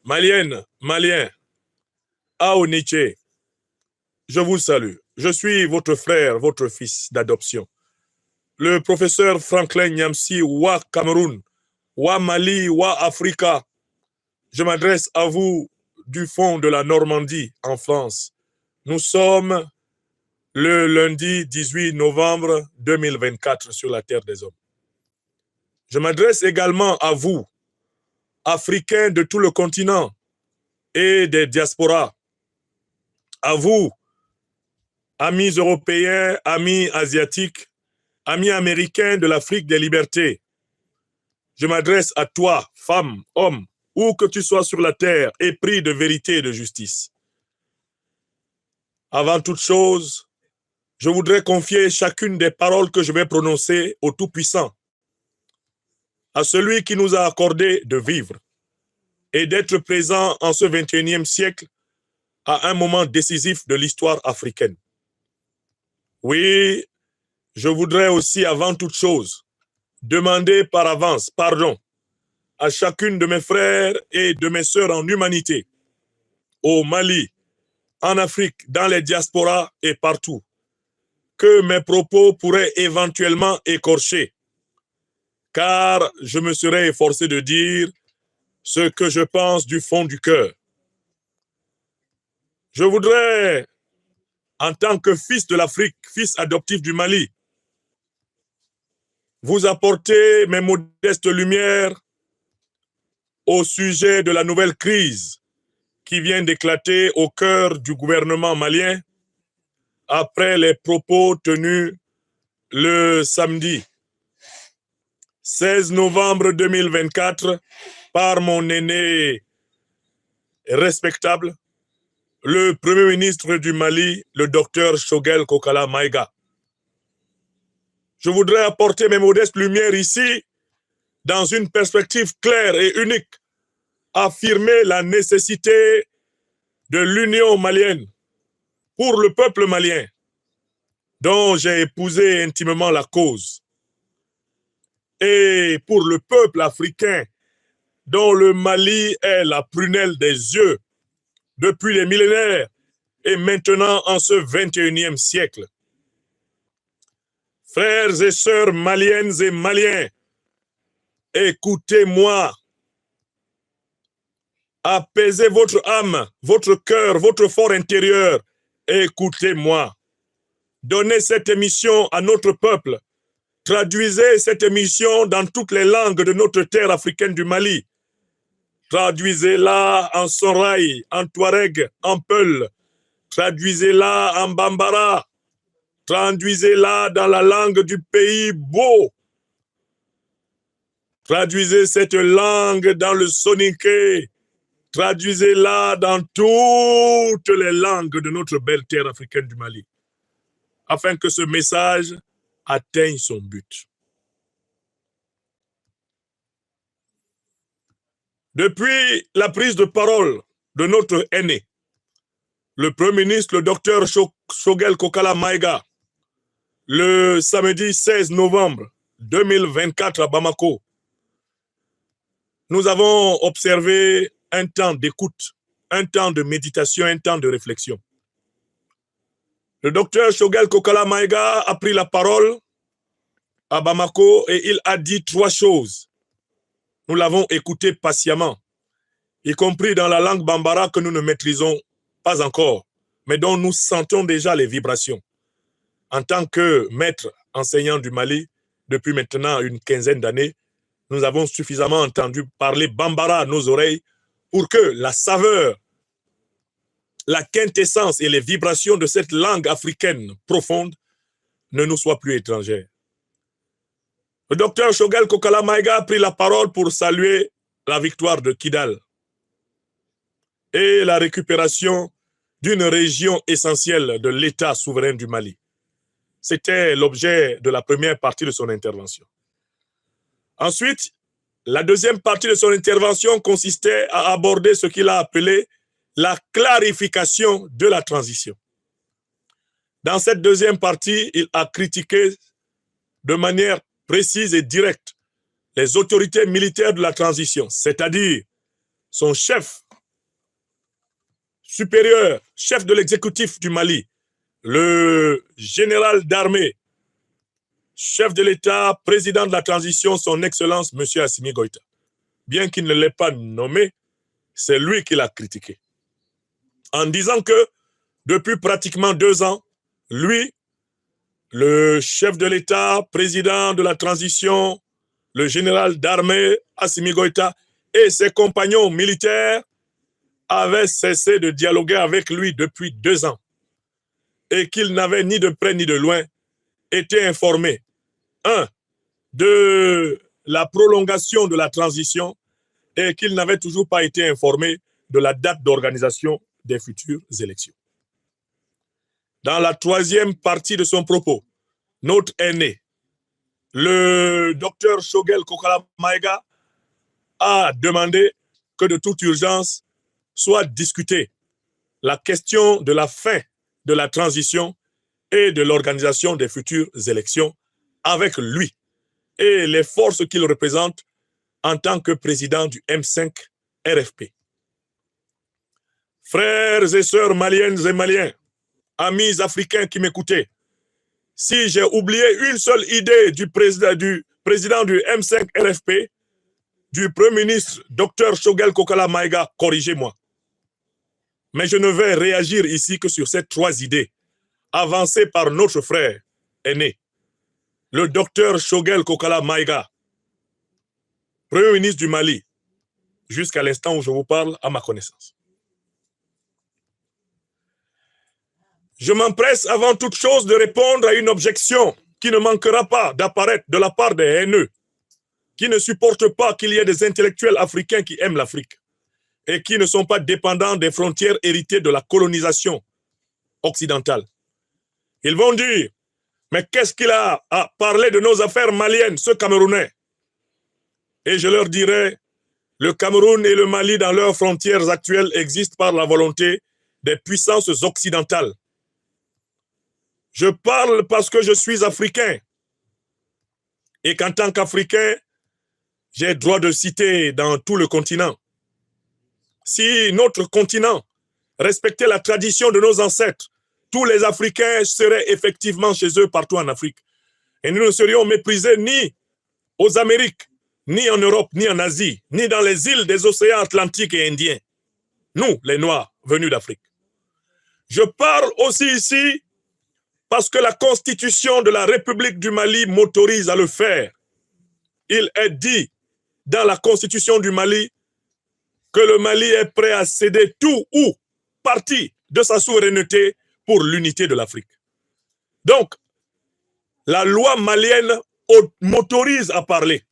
Maliennes, Maliens, Aoniché, je vous salue. Je suis votre frère, votre fils d'adoption. Le professeur Franklin Nyamsi, Wa Cameroun, Wa Mali, Wa Africa. Je m'adresse à vous du fond de la Normandie, en France. Nous sommes le lundi 18 novembre 2024 sur la terre des hommes. Je m'adresse également à vous, Africains de tout le continent et des diasporas. À vous, amis européens, amis asiatiques, amis américains de l'Afrique des libertés. Je m'adresse à toi, femme, homme, où que tu sois sur la terre, épris de vérité et de justice. Avant toute chose, je voudrais confier chacune des paroles que je vais prononcer au Tout-Puissant, à celui qui nous a accordé de vivre et d'être présent en ce 21e siècle à un moment décisif de l'histoire africaine. Oui, je voudrais aussi, avant toute chose, demander par avance pardon à chacune de mes frères et de mes sœurs en humanité, au Mali, en Afrique, dans les diasporas et partout, que mes propos pourraient éventuellement écorcher, car je me serais efforcé de dire ce que je pense du fond du cœur. Je voudrais, en tant que fils de l'Afrique, fils adoptif du Mali, vous apporter mes modestes lumières au sujet de la nouvelle crise qui vient d'éclater au cœur du gouvernement malien après les propos tenus le samedi 16 novembre 2024 par mon aîné respectable, le Premier ministre du Mali, le docteur Choguel Kokala Maïga. Je voudrais apporter mes modestes lumières ici dans une perspective claire et unique, affirmer la nécessité de l'union malienne pour le peuple malien, dont j'ai épousé intimement la cause, et pour le peuple africain, dont le Mali est la prunelle des yeux depuis les millénaires et maintenant en ce 21e siècle. Frères et sœurs maliennes et maliens, écoutez-moi. Apaisez votre âme, votre cœur, votre fort intérieur. Écoutez-moi. Donnez cette émission à notre peuple. Traduisez cette émission dans toutes les langues de notre terre africaine du Mali. Traduisez-la en Soraï, en Touareg, en Peul. Traduisez-la en Bambara. Traduisez-la dans la langue du pays beau. Traduisez cette langue dans le soninké. Traduisez-la dans toutes les langues de notre belle terre africaine du Mali, afin que ce message atteigne son but. Depuis la prise de parole de notre aîné, le Premier ministre, le docteur Choguel Kokala Maïga, le samedi 16 novembre 2024 à Bamako, nous avons observé un temps d'écoute, un temps de méditation, un temps de réflexion. Le docteur Choguel Kokala Maïga a pris la parole à Bamako et il a dit 3 choses. Nous l'avons écouté patiemment, y compris dans la langue bambara que nous ne maîtrisons pas encore, mais dont nous sentons déjà les vibrations. En tant que maître enseignant du Mali, depuis maintenant une quinzaine d'années, nous avons suffisamment entendu parler bambara à nos oreilles pour que la saveur, la quintessence et les vibrations de cette langue africaine profonde ne nous soient plus étrangères. Le docteur Choguel Kokala Maïga a pris la parole pour saluer la victoire de Kidal et la récupération d'une région essentielle de l'État souverain du Mali. C'était l'objet de la première partie de son intervention. Ensuite, la deuxième partie de son intervention consistait à aborder ce qu'il a appelé la clarification de la transition. Dans cette deuxième partie, il a critiqué de manière précise et directe les autorités militaires de la transition, c'est-à-dire son chef supérieur, chef de l'exécutif du Mali, le général d'armée, chef de l'État, président de la transition, son Excellence, M. Assimi Goïta. Bien qu'il ne l'ait pas nommé, c'est lui qui l'a critiqué. En disant que depuis pratiquement 2 ans, lui, le chef de l'État, président de la transition, le général d'armée, Assimi Goïta, et ses compagnons militaires avaient cessé de dialoguer avec lui depuis 2 ans et qu'il n'avait ni de près ni de loin été informé, de la prolongation de la transition et qu'il n'avait toujours pas été informé de la date d'organisation des futures élections. Dans la 3e partie de son propos, notre aîné, le docteur Shogel Kokala Maïga, a demandé que de toute urgence soit discutée la question de la fin de la transition et de l'organisation des futures élections avec lui et les forces qu'il représente en tant que président du M5 RFP. Frères et sœurs maliennes et maliens, amis africains qui m'écoutez, si j'ai oublié une seule idée du président du M5 RFP, du Premier ministre Dr Shogel Kokala Maïga, corrigez-moi. Mais je ne vais réagir ici que sur ces 3 idées avancées par notre frère aîné, le Dr Shogel Kokala Maïga, Premier ministre du Mali, jusqu'à l'instant où je vous parle, à ma connaissance. Je m'empresse avant toute chose de répondre à une objection qui ne manquera pas d'apparaître de la part des haineux, qui ne supportent pas qu'il y ait des intellectuels africains qui aiment l'Afrique et qui ne sont pas dépendants des frontières héritées de la colonisation occidentale. Ils vont dire, mais qu'est-ce qu'il a à parler de nos affaires maliennes, ce Camerounais? Et je leur dirai, le Cameroun et le Mali dans leurs frontières actuelles existent par la volonté des puissances occidentales. Je parle parce que je suis africain et qu'en tant qu'Africain, j'ai droit de citer dans tout le continent. Si notre continent respectait la tradition de nos ancêtres, tous les Africains seraient effectivement chez eux partout en Afrique. Et nous ne serions méprisés ni aux Amériques, ni en Europe, ni en Asie, ni dans les îles des océans Atlantiques et Indiens. Nous, les Noirs, venus d'Afrique. Je parle aussi ici parce que la Constitution de la République du Mali m'autorise à le faire. Il est dit dans la Constitution du Mali que le Mali est prêt à céder tout ou partie de sa souveraineté pour l'unité de l'Afrique. Donc, la loi malienne m'autorise à parler.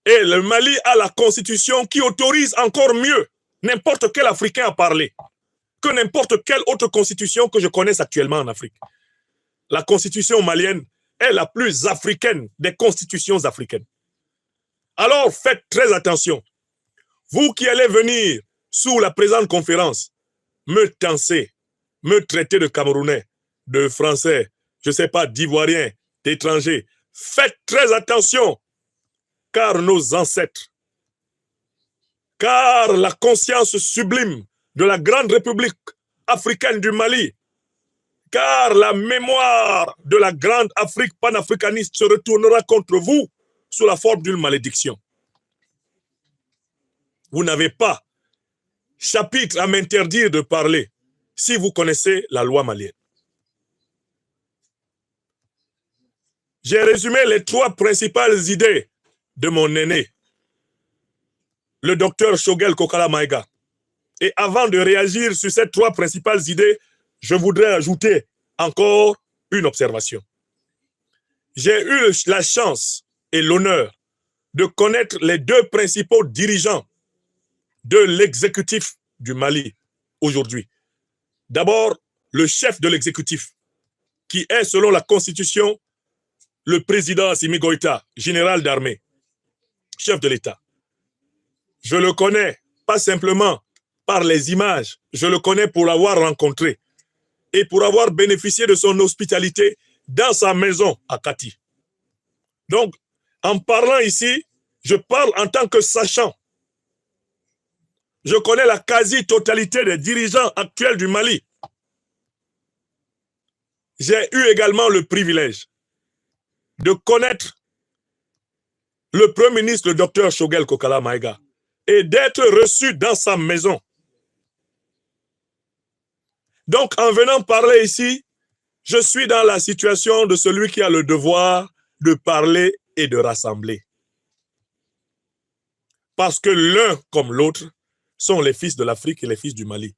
Et le Mali a la Constitution qui autorise encore mieux n'importe quel Africain à parler que n'importe quelle autre constitution que je connaisse actuellement en Afrique. La constitution malienne est la plus africaine des constitutions africaines. Alors faites très attention. Vous qui allez venir sous la présente conférence, me tenser, me traiter de Camerounais, de Français, je ne sais pas, d'Ivoiriens, d'étrangers, faites très attention, car nos ancêtres, car la conscience sublime de la grande République africaine du Mali, car la mémoire de la grande Afrique panafricaniste se retournera contre vous sous la forme d'une malédiction. Vous n'avez pas chapitre à m'interdire de parler si vous connaissez la loi malienne. J'ai résumé les 3 principales idées de mon aîné, le docteur Shogel Kokala Maïga. Et avant de réagir sur ces 3 principales idées, je voudrais ajouter encore une observation. J'ai eu la chance et l'honneur de connaître les 2 principaux dirigeants de l'exécutif du Mali aujourd'hui. D'abord, le chef de l'exécutif, qui est, selon la Constitution, le président Assimi Goïta, général d'armée, chef de l'État. Je le connais, pas simplement par les images, je le connais pour l'avoir rencontré et pour avoir bénéficié de son hospitalité dans sa maison à Kati. Donc, en parlant ici, je parle en tant que sachant. Je connais la quasi-totalité des dirigeants actuels du Mali. J'ai eu également le privilège de connaître le Premier ministre, le docteur Choguel Kokala Maïga, et d'être reçu dans sa maison. Donc, en venant parler ici, je suis dans la situation de celui qui a le devoir de parler et de rassembler. Parce que l'un comme l'autre sont les fils de l'Afrique et les fils du Mali.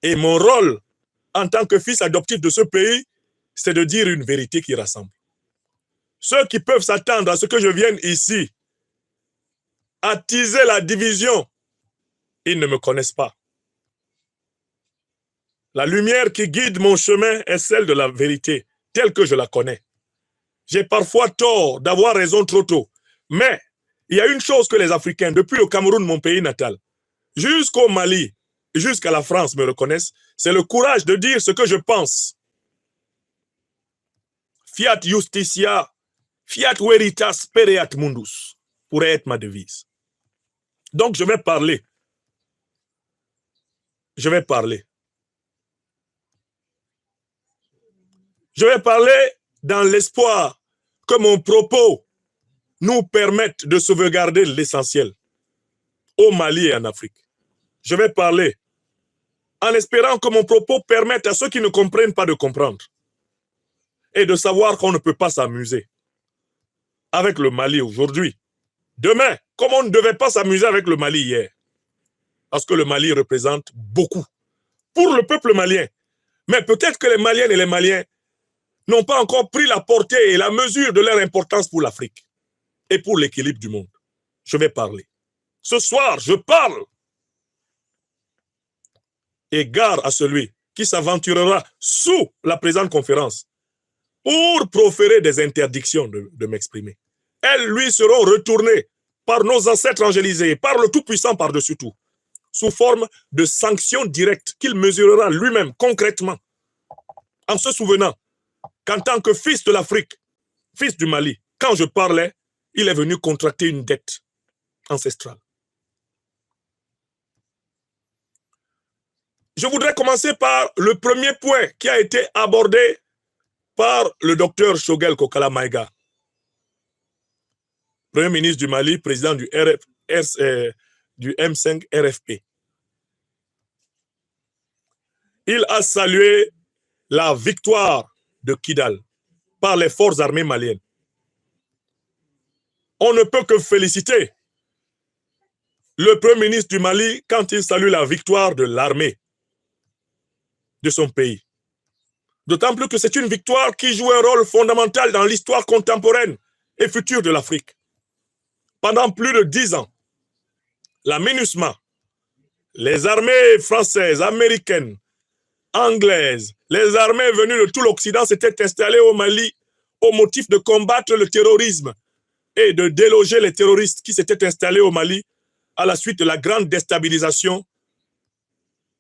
Et mon rôle en tant que fils adoptif de ce pays, c'est de dire une vérité qui rassemble. Ceux qui peuvent s'attendre à ce que je vienne ici attiser la division, ils ne me connaissent pas. La lumière qui guide mon chemin est celle de la vérité, telle que je la connais. J'ai parfois tort d'avoir raison trop tôt, mais il y a une chose que les Africains, depuis le Cameroun, mon pays natal, jusqu'au Mali, jusqu'à la France me reconnaissent, c'est le courage de dire ce que je pense. Fiat justitia, fiat veritas pereat mundus, pourrait être ma devise. Donc je vais parler. Je vais parler. Je vais parler dans l'espoir que mon propos nous permette de sauvegarder l'essentiel au Mali et en Afrique. Je vais parler en espérant que mon propos permette à ceux qui ne comprennent pas de comprendre et de savoir qu'on ne peut pas s'amuser avec le Mali aujourd'hui. Demain, comme on ne devait pas s'amuser avec le Mali hier, parce que le Mali représente beaucoup pour le peuple malien. Mais peut-être que les Maliennes et les Maliens n'ont pas encore pris la portée et la mesure de leur importance pour l'Afrique et pour l'équilibre du monde. Je vais parler. Ce soir, je parle. Et gare à celui qui s'aventurera sous la présente conférence pour proférer des interdictions de m'exprimer. Elles lui seront retournées par nos ancêtres angélisés, par le Tout-Puissant par-dessus tout, sous forme de sanctions directes qu'il mesurera lui-même concrètement, en se souvenant qu'en tant que fils de l'Afrique, fils du Mali, quand je parlais, il est venu contracter une dette ancestrale. Je voudrais commencer par le premier point qui a été abordé par le docteur Choguel Kokala Maïga, Premier ministre du Mali, président du M5 RFP. Il a salué la victoire de Kidal par les forces armées maliennes. On ne peut que féliciter le Premier ministre du Mali quand il salue la victoire de l'armée de son pays. D'autant plus que c'est une victoire qui joue un rôle fondamental dans l'histoire contemporaine et future de l'Afrique. Pendant plus de 10 ans, la MINUSMA, les armées françaises, américaines, anglaises, les armées venues de tout l'Occident s'étaient installées au Mali au motif de combattre le terrorisme et de déloger les terroristes qui s'étaient installés au Mali à la suite de la grande déstabilisation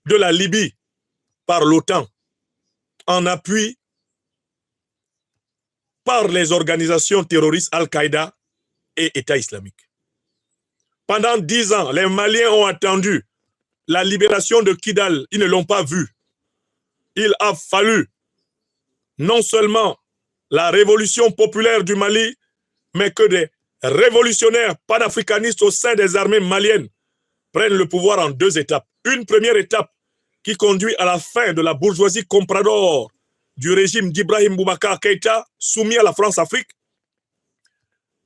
de la Libye par l'OTAN, en appui par les organisations terroristes Al-Qaïda et État islamique. Pendant 10 ans, les Maliens ont attendu la libération de Kidal. Ils ne l'ont pas vu. Il a fallu non seulement la révolution populaire du Mali, mais que des révolutionnaires panafricanistes au sein des armées maliennes prennent le pouvoir en 2 étapes. Une première étape qui conduit à la fin de la bourgeoisie comprador du régime d'Ibrahim Boubacar Keïta, soumis à la France-Afrique.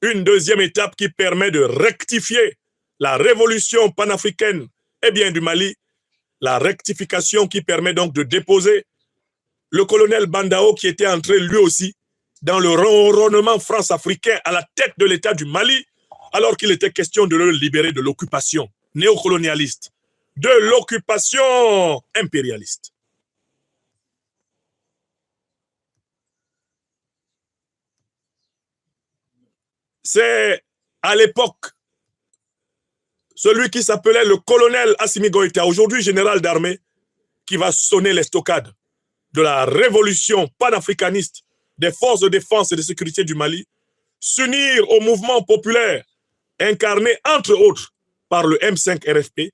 Une deuxième étape qui permet de rectifier la révolution panafricaine et bien du Mali, la rectification qui permet donc de déposer le colonel Bandao qui était entré lui aussi dans le ronronnement france-africain à la tête de l'État du Mali, alors qu'il était question de le libérer de l'occupation néocolonialiste, de l'occupation impérialiste. C'est à l'époque celui qui s'appelait le colonel Assimi Goïta, aujourd'hui général d'armée, qui va sonner l'estocade de la révolution panafricaniste des forces de défense et de sécurité du Mali, s'unir au mouvement populaire incarné entre autres par le M5 RFP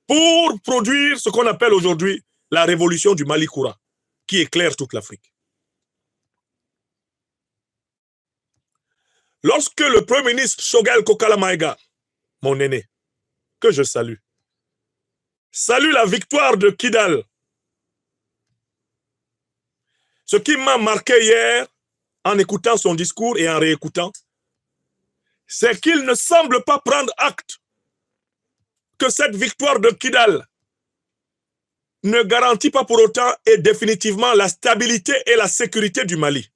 pour produire ce qu'on appelle aujourd'hui la révolution du Mali Koura, qui éclaire toute l'Afrique. Lorsque le Premier ministre Choguel Kokala Maïga, mon aîné, que je salue la victoire de Kidal, ce qui m'a marqué hier, en écoutant son discours et en réécoutant, c'est qu'il ne semble pas prendre acte que cette victoire de Kidal ne garantit pas pour autant et définitivement la stabilité et la sécurité du Mali.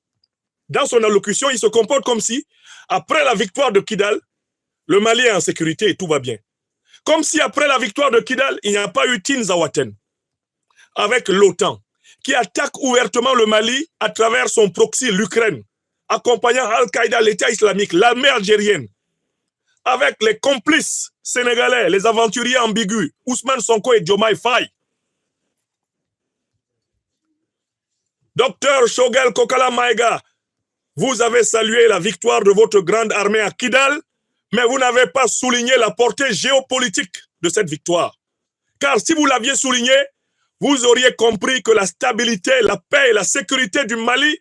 Dans son allocution, il se comporte comme si, après la victoire de Kidal, le Mali est en sécurité et tout va bien. Comme si après la victoire de Kidal, il n'y a pas eu Tinzawaten avec l'OTAN, qui attaque ouvertement le Mali à travers son proxy, l'Ukraine, accompagnant Al-Qaïda, l'État islamique, l'armée algérienne, avec les complices sénégalais, les aventuriers ambigus, Ousmane Sonko et Diomaye Faye. Docteur Choguel Kokala Maïga, vous avez salué la victoire de votre grande armée à Kidal, mais vous n'avez pas souligné la portée géopolitique de cette victoire. Car si vous l'aviez souligné, vous auriez compris que la stabilité, la paix et la sécurité du Mali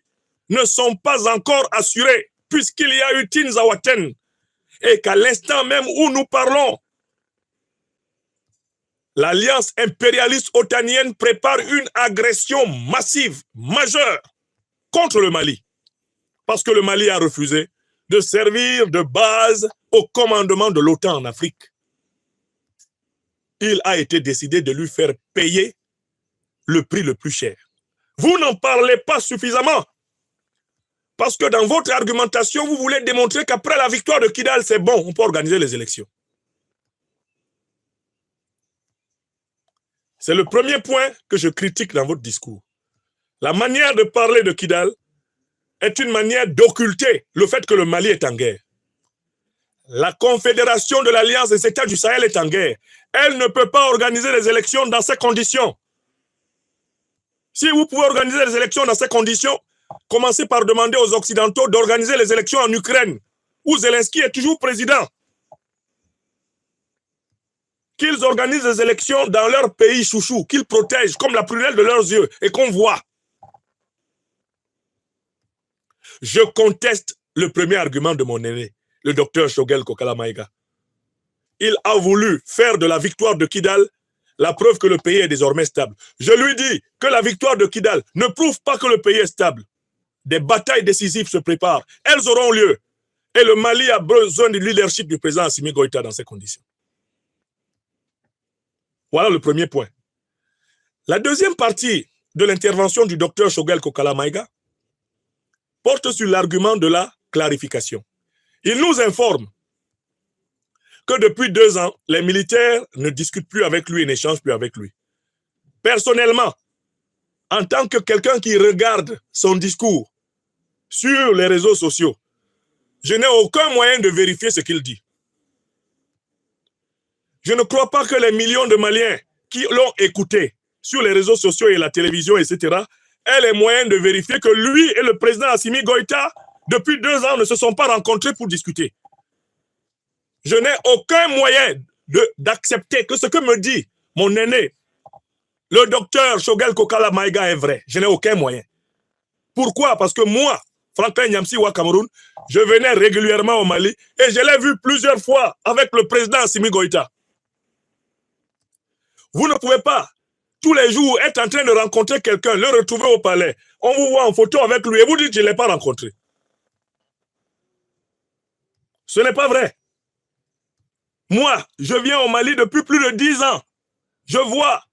ne sont pas encore assurées, puisqu'il y a eu Tinzawaten, et qu'à l'instant même où nous parlons, l'alliance impérialiste otanienne prépare une agression massive, majeure, contre le Mali. Parce que le Mali a refusé de servir de base au commandement de l'OTAN en Afrique. Il a été décidé de lui faire payer le prix le plus cher. Vous n'en parlez pas suffisamment. Parce que dans votre argumentation, vous voulez démontrer qu'après la victoire de Kidal, c'est bon, on peut organiser les élections. C'est le premier point que je critique dans votre discours. La manière de parler de Kidal est une manière d'occulter le fait que le Mali est en guerre. La Confédération de l'Alliance des États du Sahel est en guerre. Elle ne peut pas organiser les élections dans ces conditions. Si vous pouvez organiser les élections dans ces conditions, commencez par demander aux Occidentaux d'organiser les élections en Ukraine, où Zelensky est toujours président. Qu'ils organisent les élections dans leur pays chouchou, qu'ils protègent comme la prunelle de leurs yeux et qu'on voit. Je conteste le premier argument de mon aîné, le docteur Choguel Kokala Maïga. Il a voulu faire de la victoire de Kidal la preuve que le pays est désormais stable. Je lui dis que la victoire de Kidal ne prouve pas que le pays est stable. Des batailles décisives se préparent. Elles auront lieu. Et le Mali a besoin du leadership du président Assimi Goïta dans ces conditions. Voilà le premier point. La deuxième partie de l'intervention du docteur Choguel Kokala Maïga porte sur l'argument de la clarification. Il nous informe que depuis 2 ans, les militaires ne discutent plus avec lui et n'échangent plus avec lui. Personnellement, en tant que quelqu'un qui regarde son discours sur les réseaux sociaux, je n'ai aucun moyen de vérifier ce qu'il dit. Je ne crois pas que les millions de Maliens qui l'ont écouté sur les réseaux sociaux et la télévision, etc., aient les moyens de vérifier que lui et le président Assimi Goïta, depuis 2 ans, ne se sont pas rencontrés pour discuter. Je n'ai aucun moyen d'accepter que ce que me dit mon aîné, le docteur Choguel Kokala Maïga, est vrai. Je n'ai aucun moyen. Pourquoi? Parce que moi, Franklin Nyamsi Ouattara Cameroun, je venais régulièrement au Mali et je l'ai vu plusieurs fois avec le président Assimi Goïta. Vous ne pouvez pas tous les jours être en train de rencontrer quelqu'un, le retrouver au palais, on vous voit en photo avec lui et vous dites que je ne l'ai pas rencontré. Ce n'est pas vrai. Moi, je viens au Mali depuis plus de 10 ans. Je vois,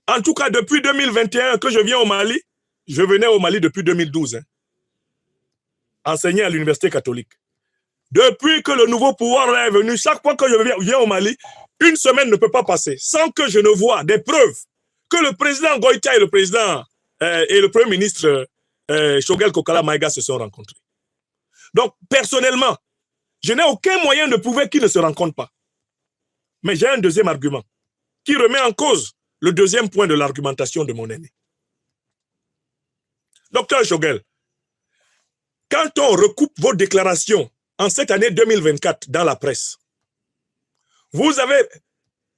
en tout cas depuis 2021 que je viens au Mali, je venais au Mali depuis 2012, enseigner à l'université catholique. Depuis que le nouveau pouvoir est venu, chaque fois que je viens au Mali, une semaine ne peut pas passer sans que je ne vois des preuves que le président Goïta et le président et le premier ministre Choguel Kokala Maïga se sont rencontrés. Donc, personnellement, je n'ai aucun moyen de prouver qu'ils ne se rencontrent pas. Mais j'ai un deuxième argument qui remet en cause le deuxième point de l'argumentation de mon aîné. Docteur Choguel, quand on recoupe vos déclarations en cette année 2024 dans la presse, vous avez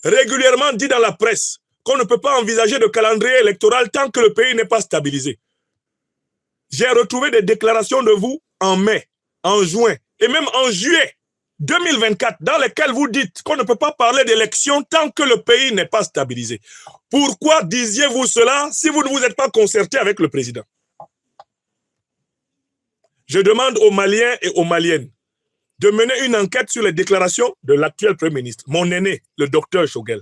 régulièrement dit dans la presse qu'on ne peut pas envisager de calendrier électoral tant que le pays n'est pas stabilisé. J'ai retrouvé des déclarations de vous en mai, en juin et même en juillet 2024 dans lesquelles vous dites qu'on ne peut pas parler d'élection tant que le pays n'est pas stabilisé. Pourquoi disiez-vous cela si vous ne vous êtes pas concerté avec le président? Je demande aux Maliens et aux Maliennes de mener une enquête sur les déclarations de l'actuel Premier ministre, mon aîné, le docteur Choguel.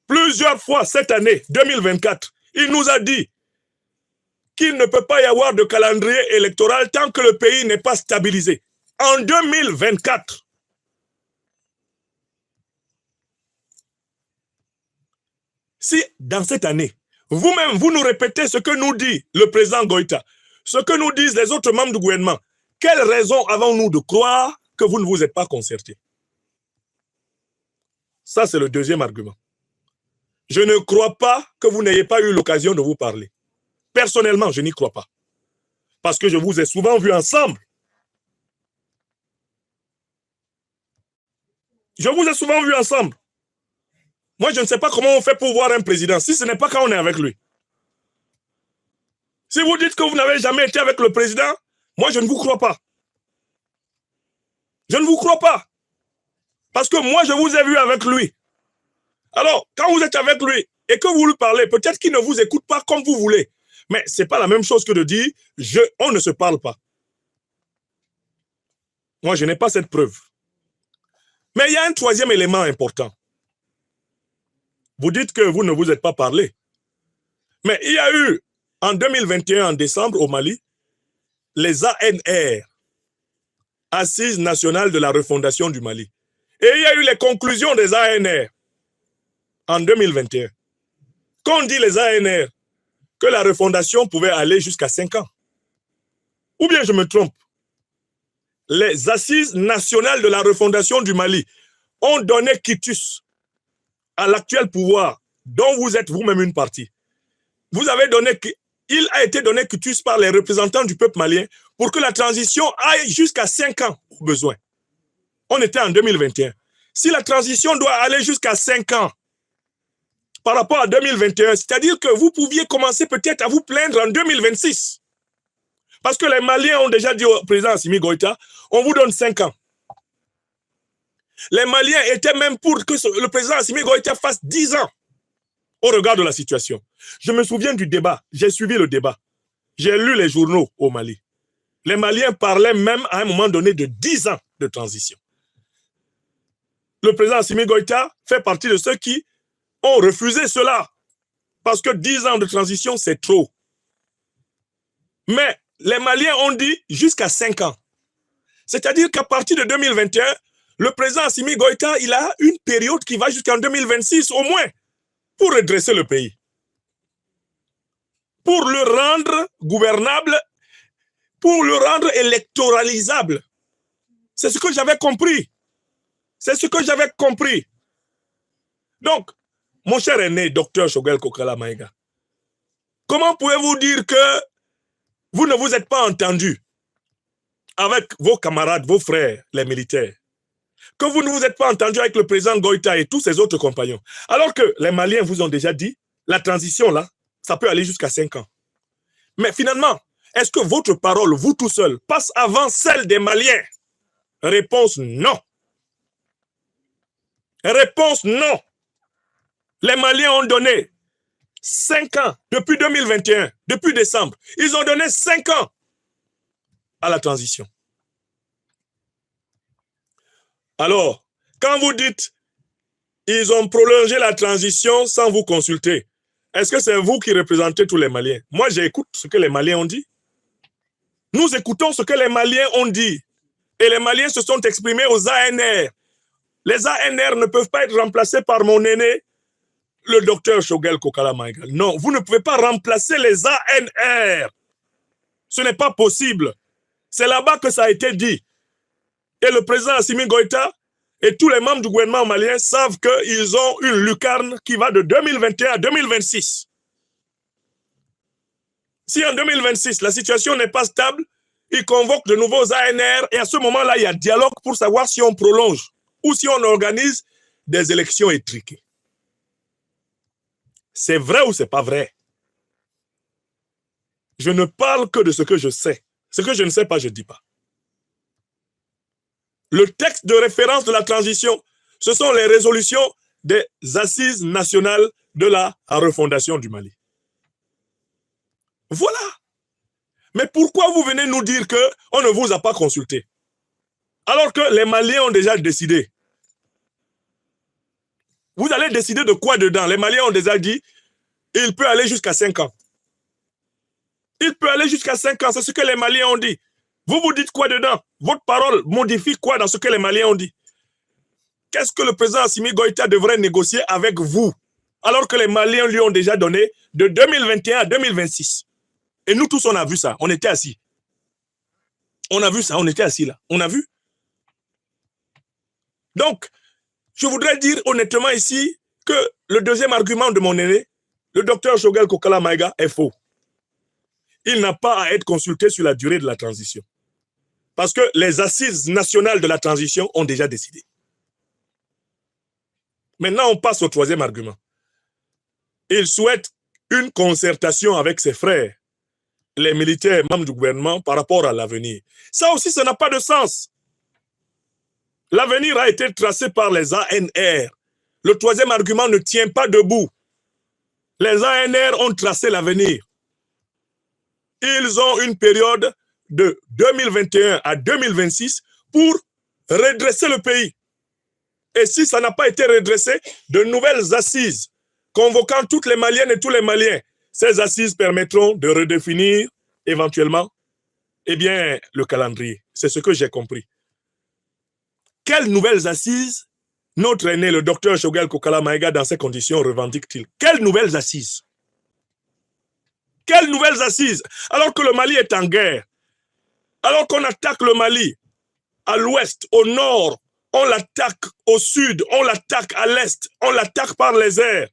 Plusieurs fois cette année, 2024, il nous a dit qu'il ne peut pas y avoir de calendrier électoral tant que le pays n'est pas stabilisé. En 2024, si dans cette année, vous-même, vous nous répétez ce que nous dit le président Goïta, ce que nous disent les autres membres du gouvernement, quelle raison avons-nous de croire que vous ne vous êtes pas concertés? Ça, c'est le deuxième argument. Je ne crois pas que vous n'ayez pas eu l'occasion de vous parler. Personnellement, je n'y crois pas. Parce que je vous ai souvent vus ensemble. Je vous ai souvent vus ensemble. Moi, je ne sais pas comment on fait pour voir un président, si ce n'est pas quand on est avec lui. Si vous dites que vous n'avez jamais été avec le président, moi, je ne vous crois pas. Je ne vous crois pas. Parce que moi, je vous ai vu avec lui. Alors, quand vous êtes avec lui et que vous lui parlez, peut-être qu'il ne vous écoute pas comme vous voulez. Mais ce n'est pas la même chose que de dire on ne se parle pas. Moi, je n'ai pas cette preuve. Mais il y a un troisième élément important. Vous dites que vous ne vous êtes pas parlé. Mais il y a eu, en 2021, en décembre, au Mali, les ANR, Assises nationales de la refondation du Mali. Et il y a eu les conclusions des ANR en 2021. Qu'ont dit les ANR? Que la refondation pouvait aller jusqu'à 5 ans. Ou bien je me trompe? Les Assises nationales de la refondation du Mali ont donné quitus à l'actuel pouvoir, dont vous êtes vous-même une partie. Vous avez donné, il a été donné quitus par les représentants du peuple malien pour que la transition aille jusqu'à 5 ans au besoin. On était en 2021. Si la transition doit aller jusqu'à 5 ans par rapport à 2021, c'est-à-dire que vous pouviez commencer peut-être à vous plaindre en 2026. Parce que les Maliens ont déjà dit au président Assimi Goïta, on vous donne 5 ans. Les Maliens étaient même pour que le président Assimi Goïta fasse 10 ans au regard de la situation. Je me souviens du débat, j'ai suivi le débat. J'ai lu les journaux au Mali. Les Maliens parlaient même à un moment donné de 10 ans de transition. Le président Assimi Goïta fait partie de ceux qui ont refusé cela. Parce que 10 ans de transition, c'est trop. Mais les Maliens ont dit jusqu'à 5 ans. C'est-à-dire qu'à partir de 2021, le président Assimi Goïta, il a une période qui va jusqu'en 2026 au moins pour redresser le pays. Pour le rendre gouvernable, pour le rendre électoralisable. C'est ce que j'avais compris. C'est ce que j'avais compris. Donc, mon cher aîné, docteur Choguel Kokala Maïga, comment pouvez-vous dire que vous ne vous êtes pas entendu avec vos camarades, vos frères, les militaires, que vous ne vous êtes pas entendu avec le président Goïta et tous ses autres compagnons, alors que les Maliens vous ont déjà dit, la transition là, ça peut aller jusqu'à 5 ans. Mais finalement, est-ce que votre parole, vous tout seul, passe avant celle des Maliens? Réponse non. Réponse non. Les Maliens ont donné 5 ans depuis 2021, depuis décembre. Ils ont donné 5 ans à la transition. Alors, quand vous dites ils ont prolongé la transition sans vous consulter, est-ce que c'est vous qui représentez tous les Maliens? Moi, j'écoute ce que les Maliens ont dit. Nous écoutons ce que les Maliens ont dit. Et les Maliens se sont exprimés aux ANR. Les ANR ne peuvent pas être remplacés par mon aîné, le docteur Choguel Kokala Maïga. Non, vous ne pouvez pas remplacer les ANR. Ce n'est pas possible. C'est là-bas que ça a été dit. Et le président Assimi Goïta et tous les membres du gouvernement malien savent qu'ils ont une lucarne qui va de 2021 à 2026. Si en 2026, la situation n'est pas stable, ils convoquent de nouveaux ANR et à ce moment-là, il y a dialogue pour savoir si on prolonge ou si on organise des élections étriquées. C'est vrai ou c'est pas vrai? Je ne parle que de ce que je sais. Ce que je ne sais pas, je ne dis pas. Le texte de référence de la transition, ce sont les résolutions des assises nationales de la refondation du Mali. Voilà. Mais pourquoi vous venez nous dire qu'on ne vous a pas consulté? Alors que les Maliens ont déjà décidé. Vous allez décider de quoi dedans? Les Maliens ont déjà dit, il peut aller jusqu'à 5 ans. Il peut aller jusqu'à 5 ans, c'est ce que les Maliens ont dit. Vous vous dites quoi dedans? Votre parole modifie quoi dans ce que les Maliens ont dit? Qu'est-ce que le président Assimi Goïta devrait négocier avec vous, alors que les Maliens lui ont déjà donné de 2021 à 2026? Et nous tous, on a vu ça, on était assis. On a vu ça, on était assis là, on a vu. Donc, je voudrais dire honnêtement ici que le deuxième argument de mon aîné, le docteur Choguel Kokala Maïga, est faux. Il n'a pas à être consulté sur la durée de la transition. Parce que les assises nationales de la transition ont déjà décidé. Maintenant, on passe au troisième argument. Il souhaite une concertation avec ses frères, les militaires membres du gouvernement, par rapport à l'avenir. Ça aussi, ça n'a pas de sens. L'avenir a été tracé par les ANR. Le troisième argument ne tient pas debout. Les ANR ont tracé l'avenir. Ils ont une période de 2021 à 2026 pour redresser le pays. Et si ça n'a pas été redressé, de nouvelles assises convoquant toutes les Maliennes et tous les Maliens, ces assises permettront de redéfinir éventuellement le calendrier. C'est ce que j'ai compris. Quelles nouvelles assises notre aîné, le docteur Choguel Kokala Maïga, dans ces conditions, revendique-t-il? Quelles nouvelles assises? Quelles nouvelles assises? Alors que le Mali est en guerre, alors qu'on attaque le Mali à l'ouest, au nord, on l'attaque au sud, on l'attaque à l'est, on l'attaque par les airs.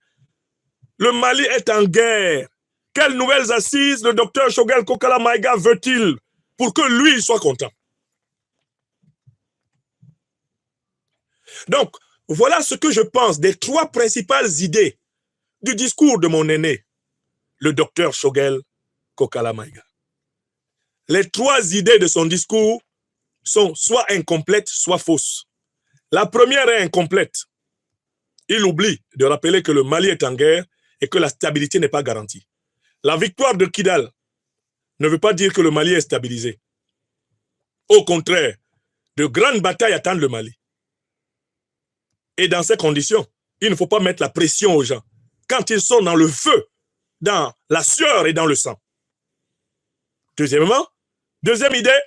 Le Mali est en guerre. Quelles nouvelles assises le docteur Choguel Kokala Maïga veut-il pour que lui soit content? Donc, voilà ce que je pense des trois principales idées du discours de mon aîné, le docteur Choguel Kokala Maïga. Les trois idées de son discours sont soit incomplètes, soit fausses. La première est incomplète. Il oublie de rappeler que le Mali est en guerre et que la stabilité n'est pas garantie. La victoire de Kidal ne veut pas dire que le Mali est stabilisé. Au contraire, de grandes batailles attendent le Mali. Et dans ces conditions, il ne faut pas mettre la pression aux gens quand ils sont dans le feu, dans la sueur et dans le sang. Deuxièmement, deuxième idée,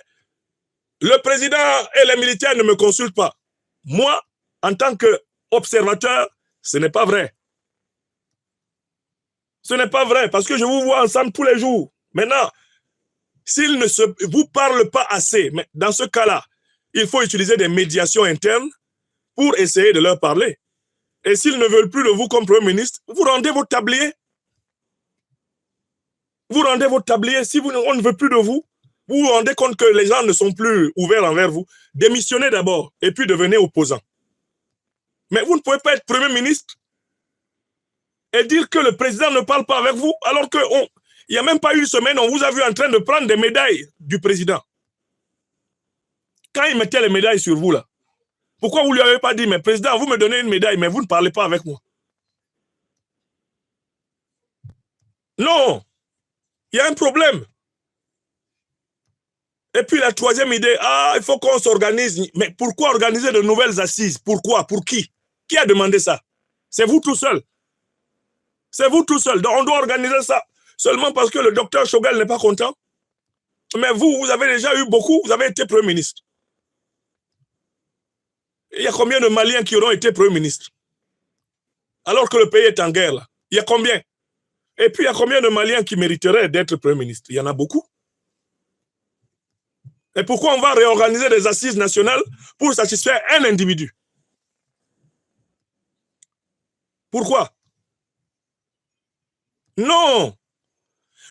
le président et les militaires ne me consultent pas. Moi, en tant qu'observateur, ce n'est pas vrai. Ce n'est pas vrai parce que je vous vois ensemble tous les jours. Maintenant, s'ils ne vous parlent pas assez, mais dans ce cas-là, il faut utiliser des médiations internes pour essayer de leur parler. Et s'ils ne veulent plus de vous comme Premier ministre, vous rendez votre tablier. Vous rendez votre tablier. Si on ne veut plus de vous, vous vous rendez compte que les gens ne sont plus ouverts envers vous. Démissionnez d'abord et puis devenez opposant. Mais vous ne pouvez pas être Premier ministre et dire que le président ne parle pas avec vous alors qu'il n'y a même pas une semaine, on vous a vu en train de prendre des médailles du président. Quand il mettait les médailles sur vous là, pourquoi vous ne lui avez pas dit, mais président, vous me donnez une médaille, mais vous ne parlez pas avec moi? Non, il y a un problème. Et puis la troisième idée, il faut qu'on s'organise. Mais pourquoi organiser de nouvelles assises? Pourquoi? Pour qui? Qui a demandé ça? C'est vous tout seul. C'est vous tout seul. Donc on doit organiser ça seulement parce que le docteur Choguel n'est pas content. Mais vous avez déjà eu beaucoup, vous avez été Premier ministre. Il y a combien de Maliens qui auront été Premier ministre? Alors que le pays est en guerre là. Il y a combien? Et puis il y a combien de Maliens qui mériteraient d'être Premier ministre? Il y en a beaucoup. Et pourquoi on va réorganiser des assises nationales pour satisfaire un individu? Pourquoi? Non.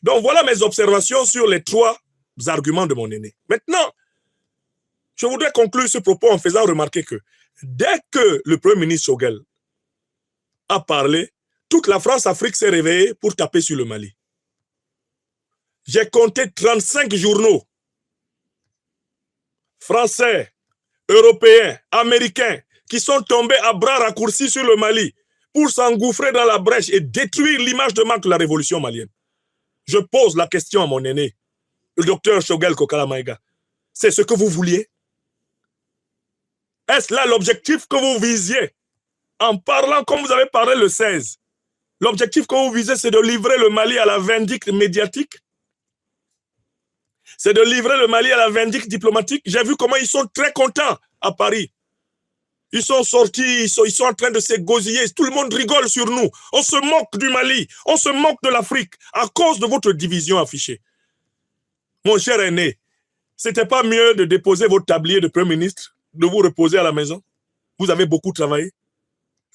Donc voilà mes observations sur les trois arguments de mon aîné. Maintenant, je voudrais conclure ce propos en faisant remarquer que Dès que le Premier ministre Choguel a parlé, toute la France-Afrique s'est réveillée pour taper sur le Mali. J'ai compté 35 journaux français, européens, américains qui sont tombés à bras raccourcis sur le Mali pour s'engouffrer dans la brèche et détruire l'image de marque de la révolution malienne. Je pose la question à mon aîné, le docteur Choguel Kokala Maïga. C'est ce que vous vouliez? Est-ce là l'objectif que vous visiez en parlant comme vous avez parlé le 16? L'objectif que vous visez, c'est de livrer le Mali à la vindicte médiatique? C'est de livrer le Mali à la vindicte diplomatique? J'ai vu comment ils sont très contents à Paris. Ils sont sortis, ils sont en train de s'égosiller. Tout le monde rigole sur nous. On se moque du Mali, on se moque de l'Afrique à cause de votre division affichée. Mon cher aîné, c'était pas mieux de déposer votre tablier de Premier ministre, de vous reposer à la maison? Vous avez beaucoup travaillé.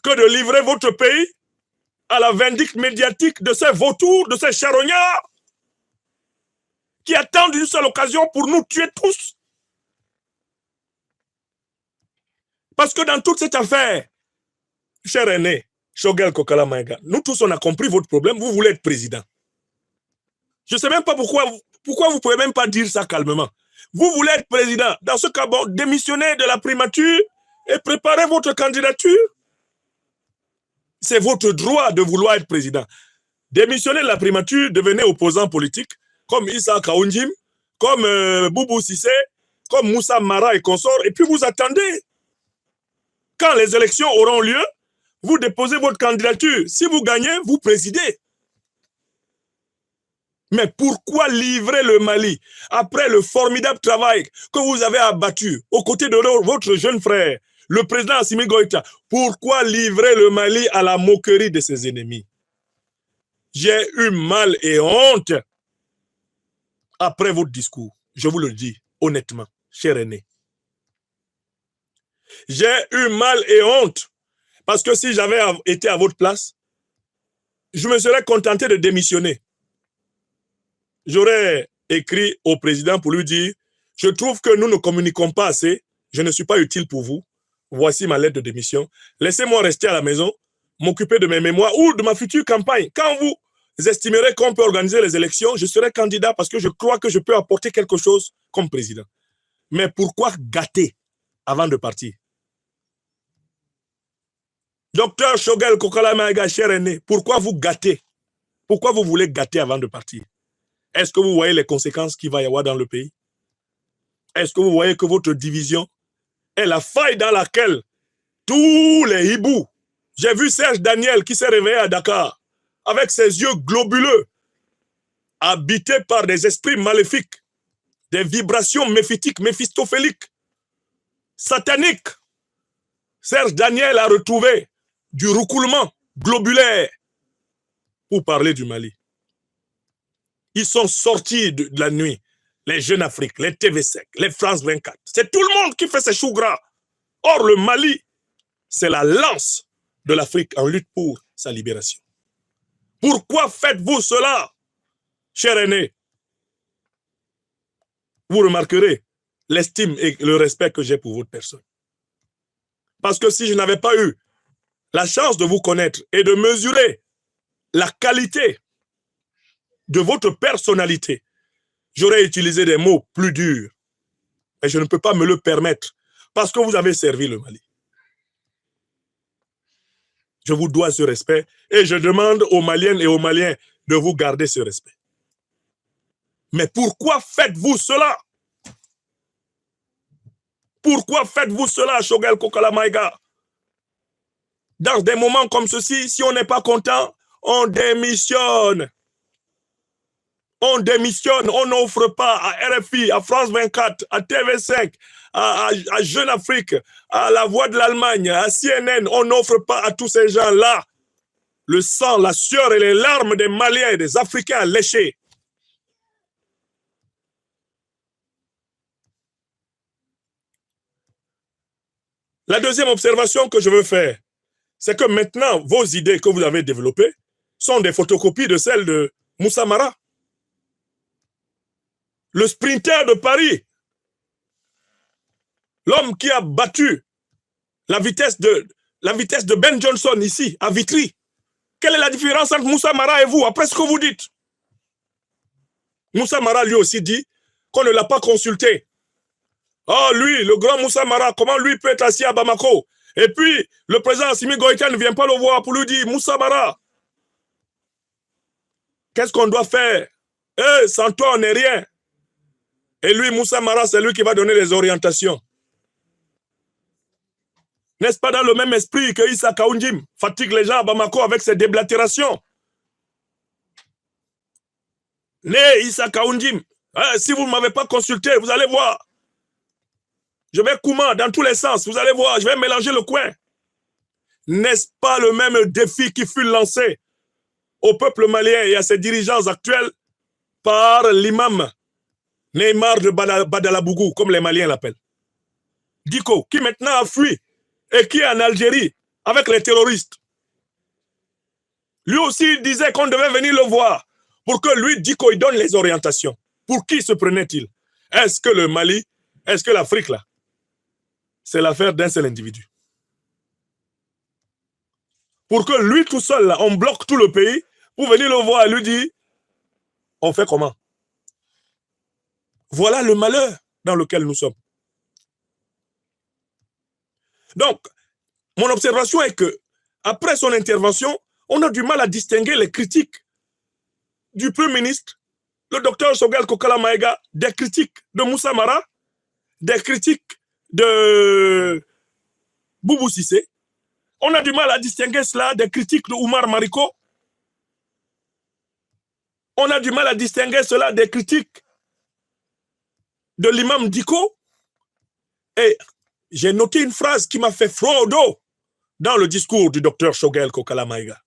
Que de livrer votre pays à la vindicte médiatique de ces vautours, de ces charognards qui attendent une seule occasion pour nous tuer tous. Parce que dans toute cette affaire, cher aîné, Choguel Kokala Maïga, nous tous on a compris votre problème, vous voulez être président. Je ne sais même pas pourquoi vous ne pouvez même pas dire ça calmement. Vous voulez être président. Dans ce cas, bon, démissionnez de la primature et préparez votre candidature. C'est votre droit de vouloir être président. Démissionnez de la primature, devenez opposant politique, comme Issa Kaounjim, comme Boubou Sissé, comme Moussa Mara et consorts, et puis vous attendez. Quand les élections auront lieu, vous déposez votre candidature. Si vous gagnez, vous présidez. Mais pourquoi livrer le Mali après le formidable travail que vous avez abattu aux côtés de votre jeune frère, le président Assimi Goïta? Pourquoi livrer le Mali à la moquerie de ses ennemis? J'ai eu mal et honte après votre discours. Je vous le dis honnêtement, cher aîné. J'ai eu mal et honte parce que si j'avais été à votre place, je me serais contenté de démissionner. J'aurais écrit au président pour lui dire « Je trouve que nous ne communiquons pas assez, je ne suis pas utile pour vous, voici ma lettre de démission, laissez-moi rester à la maison, m'occuper de mes mémoires ou de ma future campagne. Quand vous estimerez qu'on peut organiser les élections, je serai candidat parce que je crois que je peux apporter quelque chose comme président. » Mais pourquoi gâter avant de partir? Docteur Choguel Kokala Maïga, cher aîné, pourquoi vous gâtez? Pourquoi vous voulez gâter avant de partir? Est-ce que vous voyez les conséquences qu'il va y avoir dans le pays? Est-ce que vous voyez que votre division est la faille dans laquelle tous les hiboux, j'ai vu Serge Daniel qui s'est réveillé à Dakar avec ses yeux globuleux, habité par des esprits maléfiques, des vibrations méphistiques, méphistophéliques, sataniques. Serge Daniel a retrouvé du roucoulement globulaire pour parler du Mali. Ils sont sortis de la nuit. Les Jeunes Afrique, les TV5, les France 24. C'est tout le monde qui fait ses choux gras. Or, le Mali, c'est la lance de l'Afrique en lutte pour sa libération. Pourquoi faites-vous cela, cher aîné? Vous remarquerez l'estime et le respect que j'ai pour votre personne. Parce que si je n'avais pas eu la chance de vous connaître et de mesurer la qualité de votre personnalité, j'aurais utilisé des mots plus durs. Mais je ne peux pas me le permettre parce que vous avez servi le Mali. Je vous dois ce respect et je demande aux Maliennes et aux Maliens de vous garder ce respect. Mais pourquoi faites-vous cela? Pourquoi faites-vous cela, Choguel Kokala Maïga? Dans des moments comme ceci, si on n'est pas content, on démissionne. On démissionne, on n'offre pas à RFI, à France 24, à TV5, à Jeune Afrique, à La Voix de l'Allemagne, à CNN, on n'offre pas à tous ces gens-là le sang, la sueur et les larmes des Maliens et des Africains léchés. La deuxième observation que je veux faire, c'est que maintenant, vos idées que vous avez développées sont des photocopies de celles de Moussa Mara, le sprinter de Paris, l'homme qui a battu la vitesse de Ben Johnson ici, à Vitry. Quelle est la différence entre Moussa Mara et vous, après ce que vous dites? Moussa Mara lui aussi dit qu'on ne l'a pas consulté. Oh, lui, le grand Moussa Mara, comment lui peut être assis à Bamako? Et puis, le président Assimi Goïta ne vient pas le voir pour lui dire, Moussa Mara, qu'est-ce qu'on doit faire? Sans toi, on n'est rien. Et lui, Moussa Mara, c'est lui qui va donner les orientations. N'est-ce pas dans le même esprit que Issa Kaoundim fatigue les gens à Bamako avec ses déblatérations? Né Issa Kaoundim, si vous ne m'avez pas consulté, vous allez voir. Je vais Kouma dans tous les sens, vous allez voir, je vais mélanger le coin. N'est-ce pas le même défi qui fut lancé au peuple malien et à ses dirigeants actuels par l'imam Neymar de Badalabougou, comme les Maliens l'appellent? Diko, qui maintenant a fui et qui est en Algérie avec les terroristes. Lui aussi il disait qu'on devait venir le voir pour que lui, Diko, il donne les orientations. Pour qui se prenait-il? Est-ce que le Mali, est-ce que l'Afrique, là, c'est l'affaire d'un seul individu? Pour que lui tout seul, là, on bloque tout le pays pour venir le voir et lui dire, on fait comment? Voilà le malheur dans lequel nous sommes. Donc, mon observation est que, après son intervention, on a du mal à distinguer les critiques du Premier ministre, le docteur Choguel Kokala Maïga, des critiques de Moussa Mara, des critiques de Boubou Sissé. On a du mal à distinguer cela des critiques de Oumar Mariko. On a du mal à distinguer cela des critiques de l'imam Diko. Et j'ai noté une phrase qui m'a fait froid au dos dans le discours du docteur Choguel Kokala Maïga.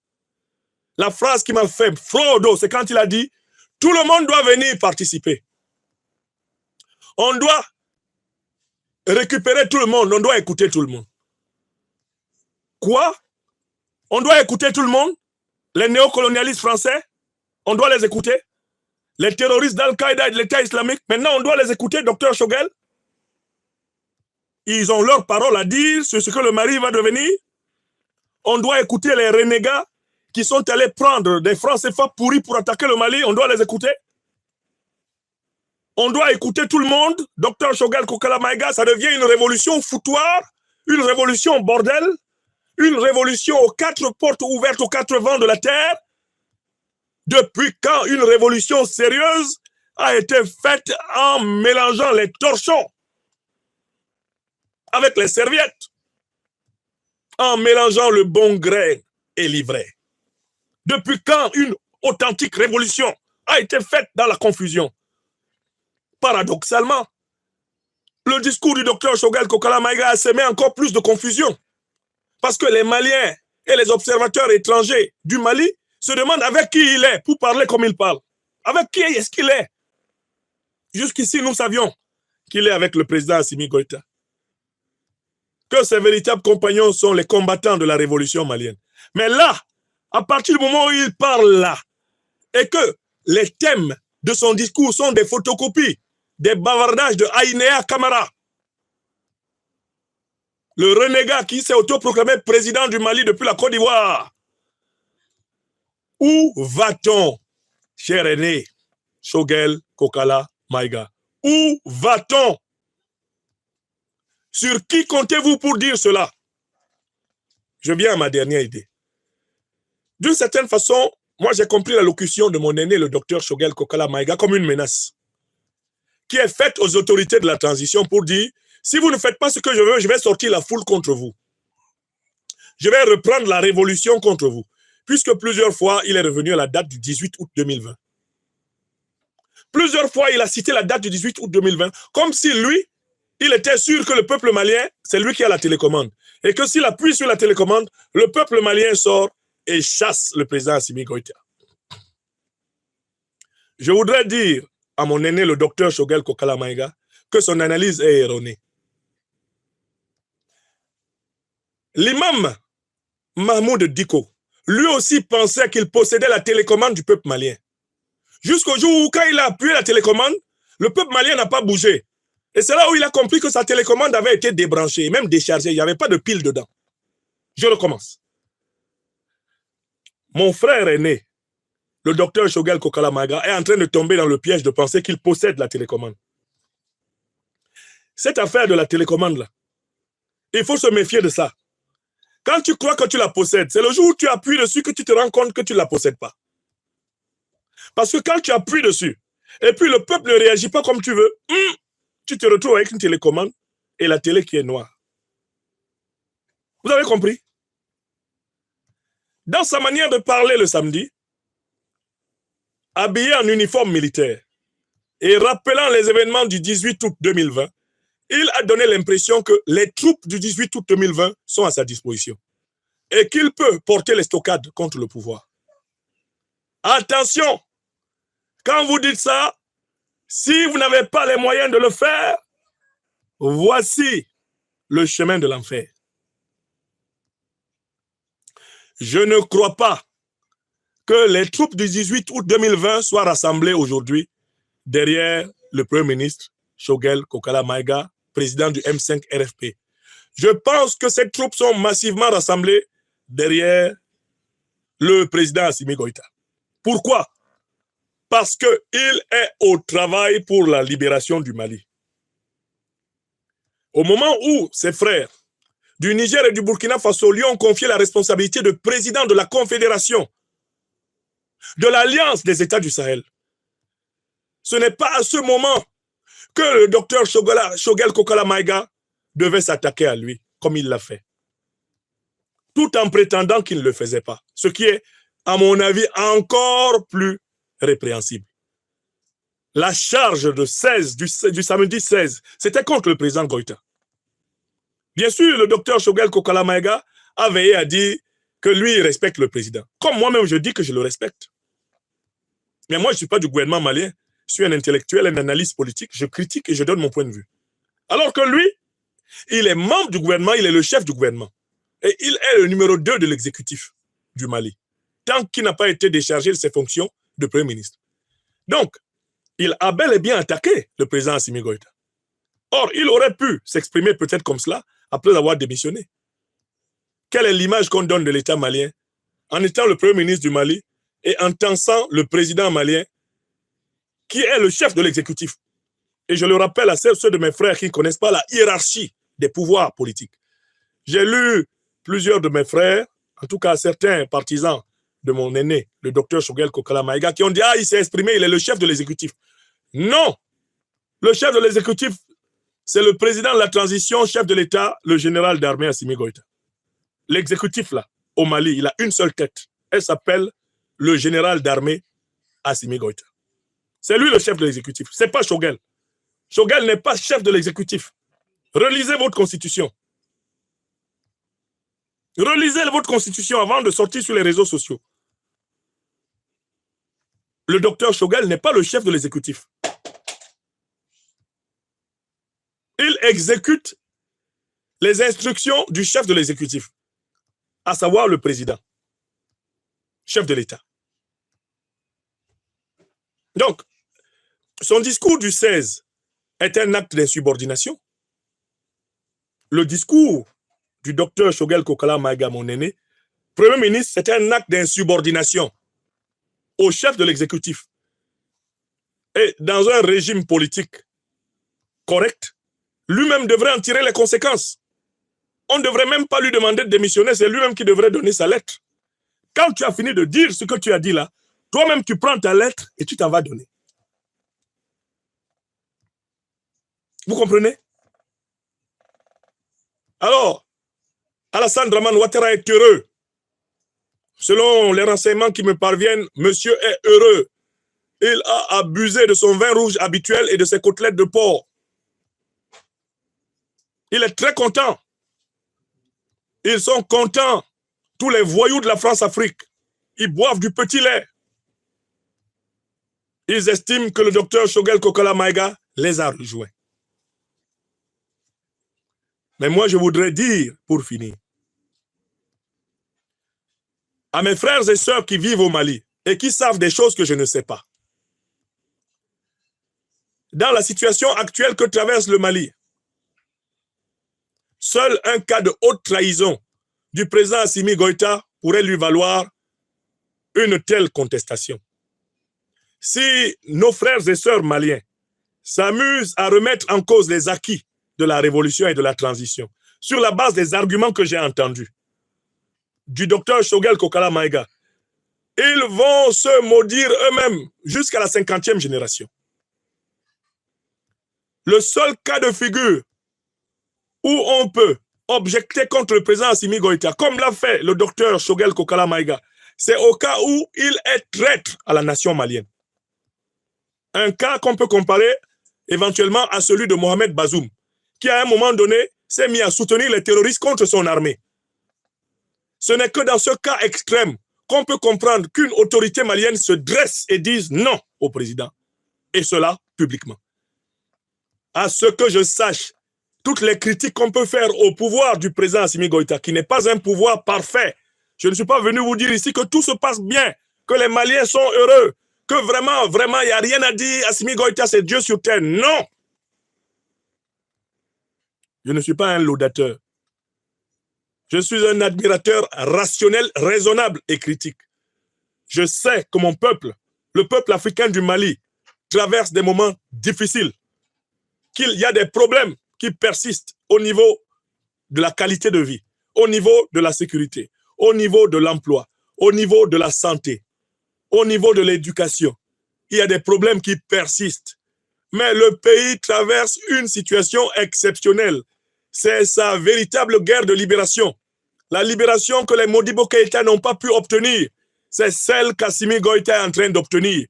La phrase qui m'a fait froid au dos, c'est quand il a dit « Tout le monde doit venir participer. On doit récupérer tout le monde, on doit écouter tout le monde. » Quoi? On doit écouter tout le monde? Les néocolonialistes français, on doit les écouter? Les terroristes d'Al-Qaïda et de l'État islamique, maintenant on doit les écouter, docteur Choguel? Ils ont leur parole à dire sur ce que le Mali va devenir. On doit écouter les renégats qui sont allés prendre des francs CFA pourris pour attaquer le Mali, on doit les écouter? On doit écouter tout le monde, docteur Choguel Kokala Maïga, ça devient une révolution foutoir, une révolution bordel, une révolution aux quatre portes ouvertes aux quatre vents de la terre. Depuis quand une révolution sérieuse a été faite en mélangeant les torchons avec les serviettes, en mélangeant le bon grain et l'ivraie? Depuis quand une authentique révolution a été faite dans la confusion? Paradoxalement, le discours du docteur Choguel Kokala Maïga a semé encore plus de confusion. Parce que les Maliens et les observateurs étrangers du Mali se demandent avec qui il est pour parler comme il parle. Avec qui est-ce qu'il est? Jusqu'ici, nous savions qu'il est avec le président Assimi Goïta. Que ses véritables compagnons sont les combattants de la révolution malienne. Mais là, à partir du moment où il parle là, et que les thèmes de son discours sont des photocopies, des bavardages de Aïnéa Kamara, le renégat qui s'est autoproclamé président du Mali depuis la Côte d'Ivoire. Où va-t-on, cher aîné Choguel Kokala Maïga? Où va-t-on? Sur qui comptez-vous pour dire cela? Je viens à ma dernière idée. D'une certaine façon, moi j'ai compris l'allocution de mon aîné, le docteur Choguel Kokala Maïga, comme une menace qui est faite aux autorités de la transition pour dire: si vous ne faites pas ce que je veux, je vais sortir la foule contre vous. Je vais reprendre la révolution contre vous. Puisque plusieurs fois, il est revenu à la date du 18 août 2020. Plusieurs fois, il a cité la date du 18 août 2020, comme si lui, il était sûr que le peuple malien, c'est lui qui a la télécommande. Et que s'il appuie sur la télécommande, le peuple malien sort et chasse le président Assimi Goïta. Je voudrais dire à mon aîné, le docteur Choguel Kokala Maïga, que son analyse est erronée. L'imam Mahmoud Diko, lui aussi pensait qu'il possédait la télécommande du peuple malien. Jusqu'au jour où, quand il a appuyé la télécommande, le peuple malien n'a pas bougé. Et c'est là où il a compris que sa télécommande avait été débranchée, même déchargée. Il n'y avait pas de pile dedans. Je recommence. Mon frère aîné, le docteur Shogel Kokala Maïga, est en train de tomber dans le piège de penser qu'il possède la télécommande. Cette affaire de la télécommande, là, il faut se méfier de ça. Quand tu crois que tu la possèdes, c'est le jour où tu appuies dessus que tu te rends compte que tu ne la possèdes pas. Parce que quand tu appuies dessus, et puis le peuple ne réagit pas comme tu veux, tu te retrouves avec une télécommande et la télé qui est noire. Vous avez compris? Dans sa manière de parler le samedi, habillé en uniforme militaire et rappelant les événements du 18 août 2020, il a donné l'impression que les troupes du 18 août 2020 sont à sa disposition et qu'il peut porter les stockades contre le pouvoir. Attention, quand vous dites ça, si vous n'avez pas les moyens de le faire, voici le chemin de l'enfer. Je ne crois pas que les troupes du 18 août 2020 soient rassemblées aujourd'hui derrière le Premier ministre Shogel Kokala Maïga, président du M5 RFP. Je pense que ces troupes sont massivement rassemblées derrière le président Assimi Goïta. Pourquoi? Parce qu'il est au travail pour la libération du Mali. Au moment où ses frères du Niger et du Burkina Faso lui ont confié la responsabilité de président de la Confédération, de l'Alliance des États du Sahel, ce n'est pas à ce moment que le docteur Shogel Kokala Maïga devait s'attaquer à lui, comme il l'a fait, tout en prétendant qu'il ne le faisait pas, ce qui est, à mon avis, encore plus répréhensible. La charge de du samedi 16, c'était contre le président Goïta. Bien sûr, le docteur Shogel Kokala Maïga a veillé à dire que lui, il respecte le président. Comme moi-même, je dis que je le respecte. Mais moi, je ne suis pas du gouvernement malien. Je suis un intellectuel, un analyste politique. Je critique et je donne mon point de vue. Alors que lui, il est membre du gouvernement, il est le chef du gouvernement. Et il est le numéro 2 de l'exécutif du Mali, tant qu'il n'a pas été déchargé de ses fonctions de Premier ministre. Donc, il a bel et bien attaqué le président Assimi Goïta. Or, il aurait pu s'exprimer peut-être comme cela après avoir démissionné. Quelle est l'image qu'on donne de l'État malien en étant le Premier ministre du Mali et en tensant le président malien qui est le chef de l'exécutif? Et je le rappelle à ceux de mes frères qui ne connaissent pas la hiérarchie des pouvoirs politiques. J'ai lu plusieurs de mes frères, en tout cas certains partisans de mon aîné, le docteur Shogel Kokala Maïga, qui ont dit « Ah, il s'est exprimé, il est le chef de l'exécutif. » Non! Le chef de l'exécutif, c'est le président de la transition, chef de l'État, le général d'armée Assimi Goïta. L'exécutif, là, au Mali, il a une seule tête. Elle s'appelle le général d'armée Assimi Goïta. C'est lui le chef de l'exécutif, c'est pas Shogel. Shogel n'est pas chef de l'exécutif. Relisez votre constitution. Relisez votre constitution avant de sortir sur les réseaux sociaux. Le docteur Shogel n'est pas le chef de l'exécutif. Il exécute les instructions du chef de l'exécutif, à savoir le président, chef de l'État. Donc, son discours du 16 est un acte d'insubordination. Le discours du docteur Shogel Kokala Maïga, mon aîné, Premier ministre, c'est un acte d'insubordination au chef de l'exécutif. Et dans un régime politique correct, lui-même devrait en tirer les conséquences. On ne devrait même pas lui demander de démissionner, c'est lui-même qui devrait donner sa lettre. Quand tu as fini de dire ce que tu as dit là, toi-même tu prends ta lettre et tu t'en vas donner. Vous comprenez? Alors, Alassane Dramane Ouattara est heureux. Selon les renseignements qui me parviennent, monsieur est heureux. Il a abusé de son vin rouge habituel et de ses côtelettes de porc. Il est très content. Ils sont contents. Tous les voyous de la France-Afrique, ils boivent du petit lait. Ils estiment que le docteur Shogel Kokala Maïga les a rejoints. Mais moi, je voudrais dire, pour finir, à mes frères et sœurs qui vivent au Mali et qui savent des choses que je ne sais pas, dans la situation actuelle que traverse le Mali, seul un cas de haute trahison du président Assimi Goïta pourrait lui valoir une telle contestation. Si nos frères et sœurs maliens s'amusent à remettre en cause les acquis de la révolution et de la transition sur la base des arguments que j'ai entendus du docteur Choguel Kokala Maïga, ils vont se maudire eux-mêmes jusqu'à la 50e génération. Le seul cas de figure où on peut objecter contre le président Assimi Goïta, comme l'a fait le docteur Choguel Kokala Maïga, c'est au cas où il est traître à la nation malienne. Un cas qu'on peut comparer éventuellement à celui de Mohamed Bazoum, qui à un moment donné s'est mis à soutenir les terroristes contre son armée. Ce n'est que dans ce cas extrême qu'on peut comprendre qu'une autorité malienne se dresse et dise non au président, et cela publiquement. À ce que je sache, toutes les critiques qu'on peut faire au pouvoir du président Assimi Goïta, qui n'est pas un pouvoir parfait, je ne suis pas venu vous dire ici que tout se passe bien, que les Maliens sont heureux, que vraiment, il n'y a rien à dire, Assimi Goïta, c'est Dieu sur terre. Non! Je ne suis pas un laudateur. Je suis un admirateur rationnel, raisonnable et critique. Je sais que mon peuple, le peuple africain du Mali, traverse des moments difficiles, qu'il y a des problèmes qui persistent au niveau de la qualité de vie, au niveau de la sécurité, au niveau de l'emploi, au niveau de la santé, au niveau de l'éducation. Il y a des problèmes qui persistent. Mais le pays traverse une situation exceptionnelle. C'est sa véritable guerre de libération. La libération que les Modibo Keïta n'ont pas pu obtenir, c'est celle qu'Assimi Goïta est en train d'obtenir.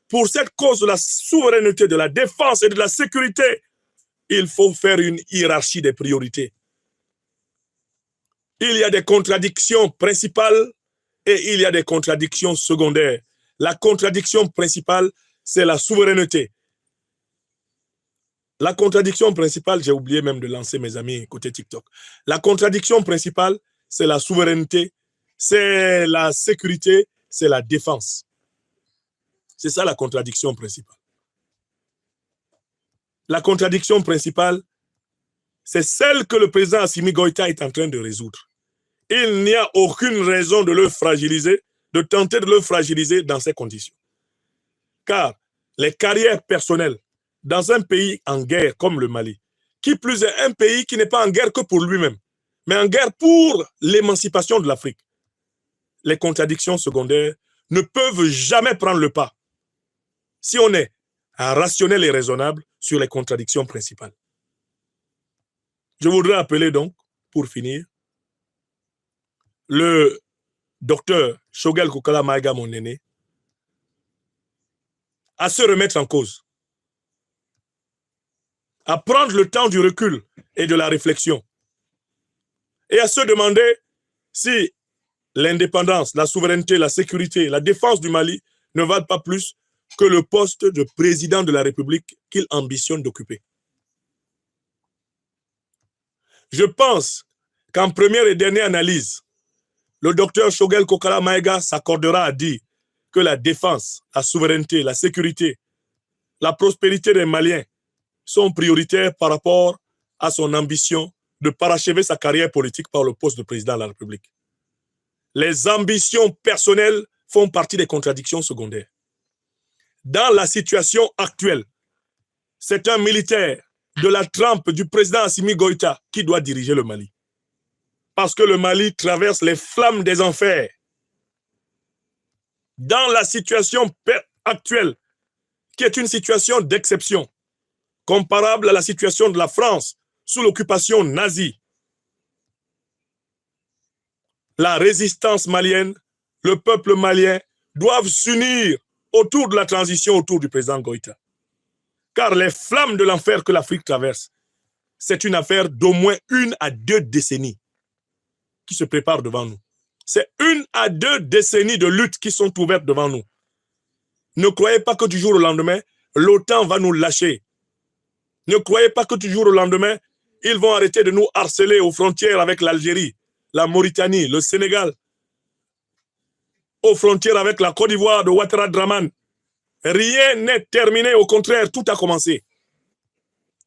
Pour cette cause de la souveraineté, de la défense et de la sécurité, il faut faire une hiérarchie des priorités. Il y a des contradictions principales et il y a des contradictions secondaires. La contradiction principale, c'est la souveraineté. La contradiction principale, j'ai oublié même de lancer mes amis côté TikTok. La contradiction principale, c'est la souveraineté, c'est la sécurité, c'est la défense. C'est ça la contradiction principale. La contradiction principale, c'est celle que le président Assimi Goïta est en train de résoudre. Il n'y a aucune raison de le fragiliser, de tenter de le fragiliser dans ces conditions. Car les carrières personnelles dans un pays en guerre comme le Mali, qui plus est un pays qui n'est pas en guerre que pour lui-même, mais en guerre pour l'émancipation de l'Afrique, les contradictions secondaires ne peuvent jamais prendre le pas si on est rationnel et raisonnable sur les contradictions principales. Je voudrais appeler donc, pour finir, le docteur Choguel Kokala Maïga, mon aîné, à se remettre en cause, à prendre le temps du recul et de la réflexion, et à se demander si l'indépendance, la souveraineté, la sécurité, la défense du Mali ne valent pas plus que le poste de président de la République qu'il ambitionne d'occuper. Je pense qu'en première et dernière analyse, le docteur Choguel Kokala Maïga s'accordera à dire que la défense, la souveraineté, la sécurité, la prospérité des Maliens sont prioritaires par rapport à son ambition de parachever sa carrière politique par le poste de président de la République. Les ambitions personnelles font partie des contradictions secondaires. Dans la situation actuelle, c'est un militaire de la trempe du président Assimi Goïta qui doit diriger le Mali. Parce que le Mali traverse les flammes des enfers. Dans la situation actuelle, qui est une situation d'exception, comparable à la situation de la France sous l'occupation nazie, la résistance malienne, le peuple malien doivent s'unir autour de la transition, autour du président Goïta. Car les flammes de l'enfer que l'Afrique traverse, c'est une affaire d'au moins 1 à 2 décennies qui se préparent devant nous. C'est 1 à 2 décennies de lutte qui sont ouvertes devant nous. Ne croyez pas que du jour au lendemain, l'OTAN va nous lâcher. Ne croyez pas que du jour au lendemain, ils vont arrêter de nous harceler aux frontières avec l'Algérie, la Mauritanie, le Sénégal, aux frontières avec la Côte d'Ivoire de Ouattara Draman. Rien n'est terminé, au contraire, tout a commencé.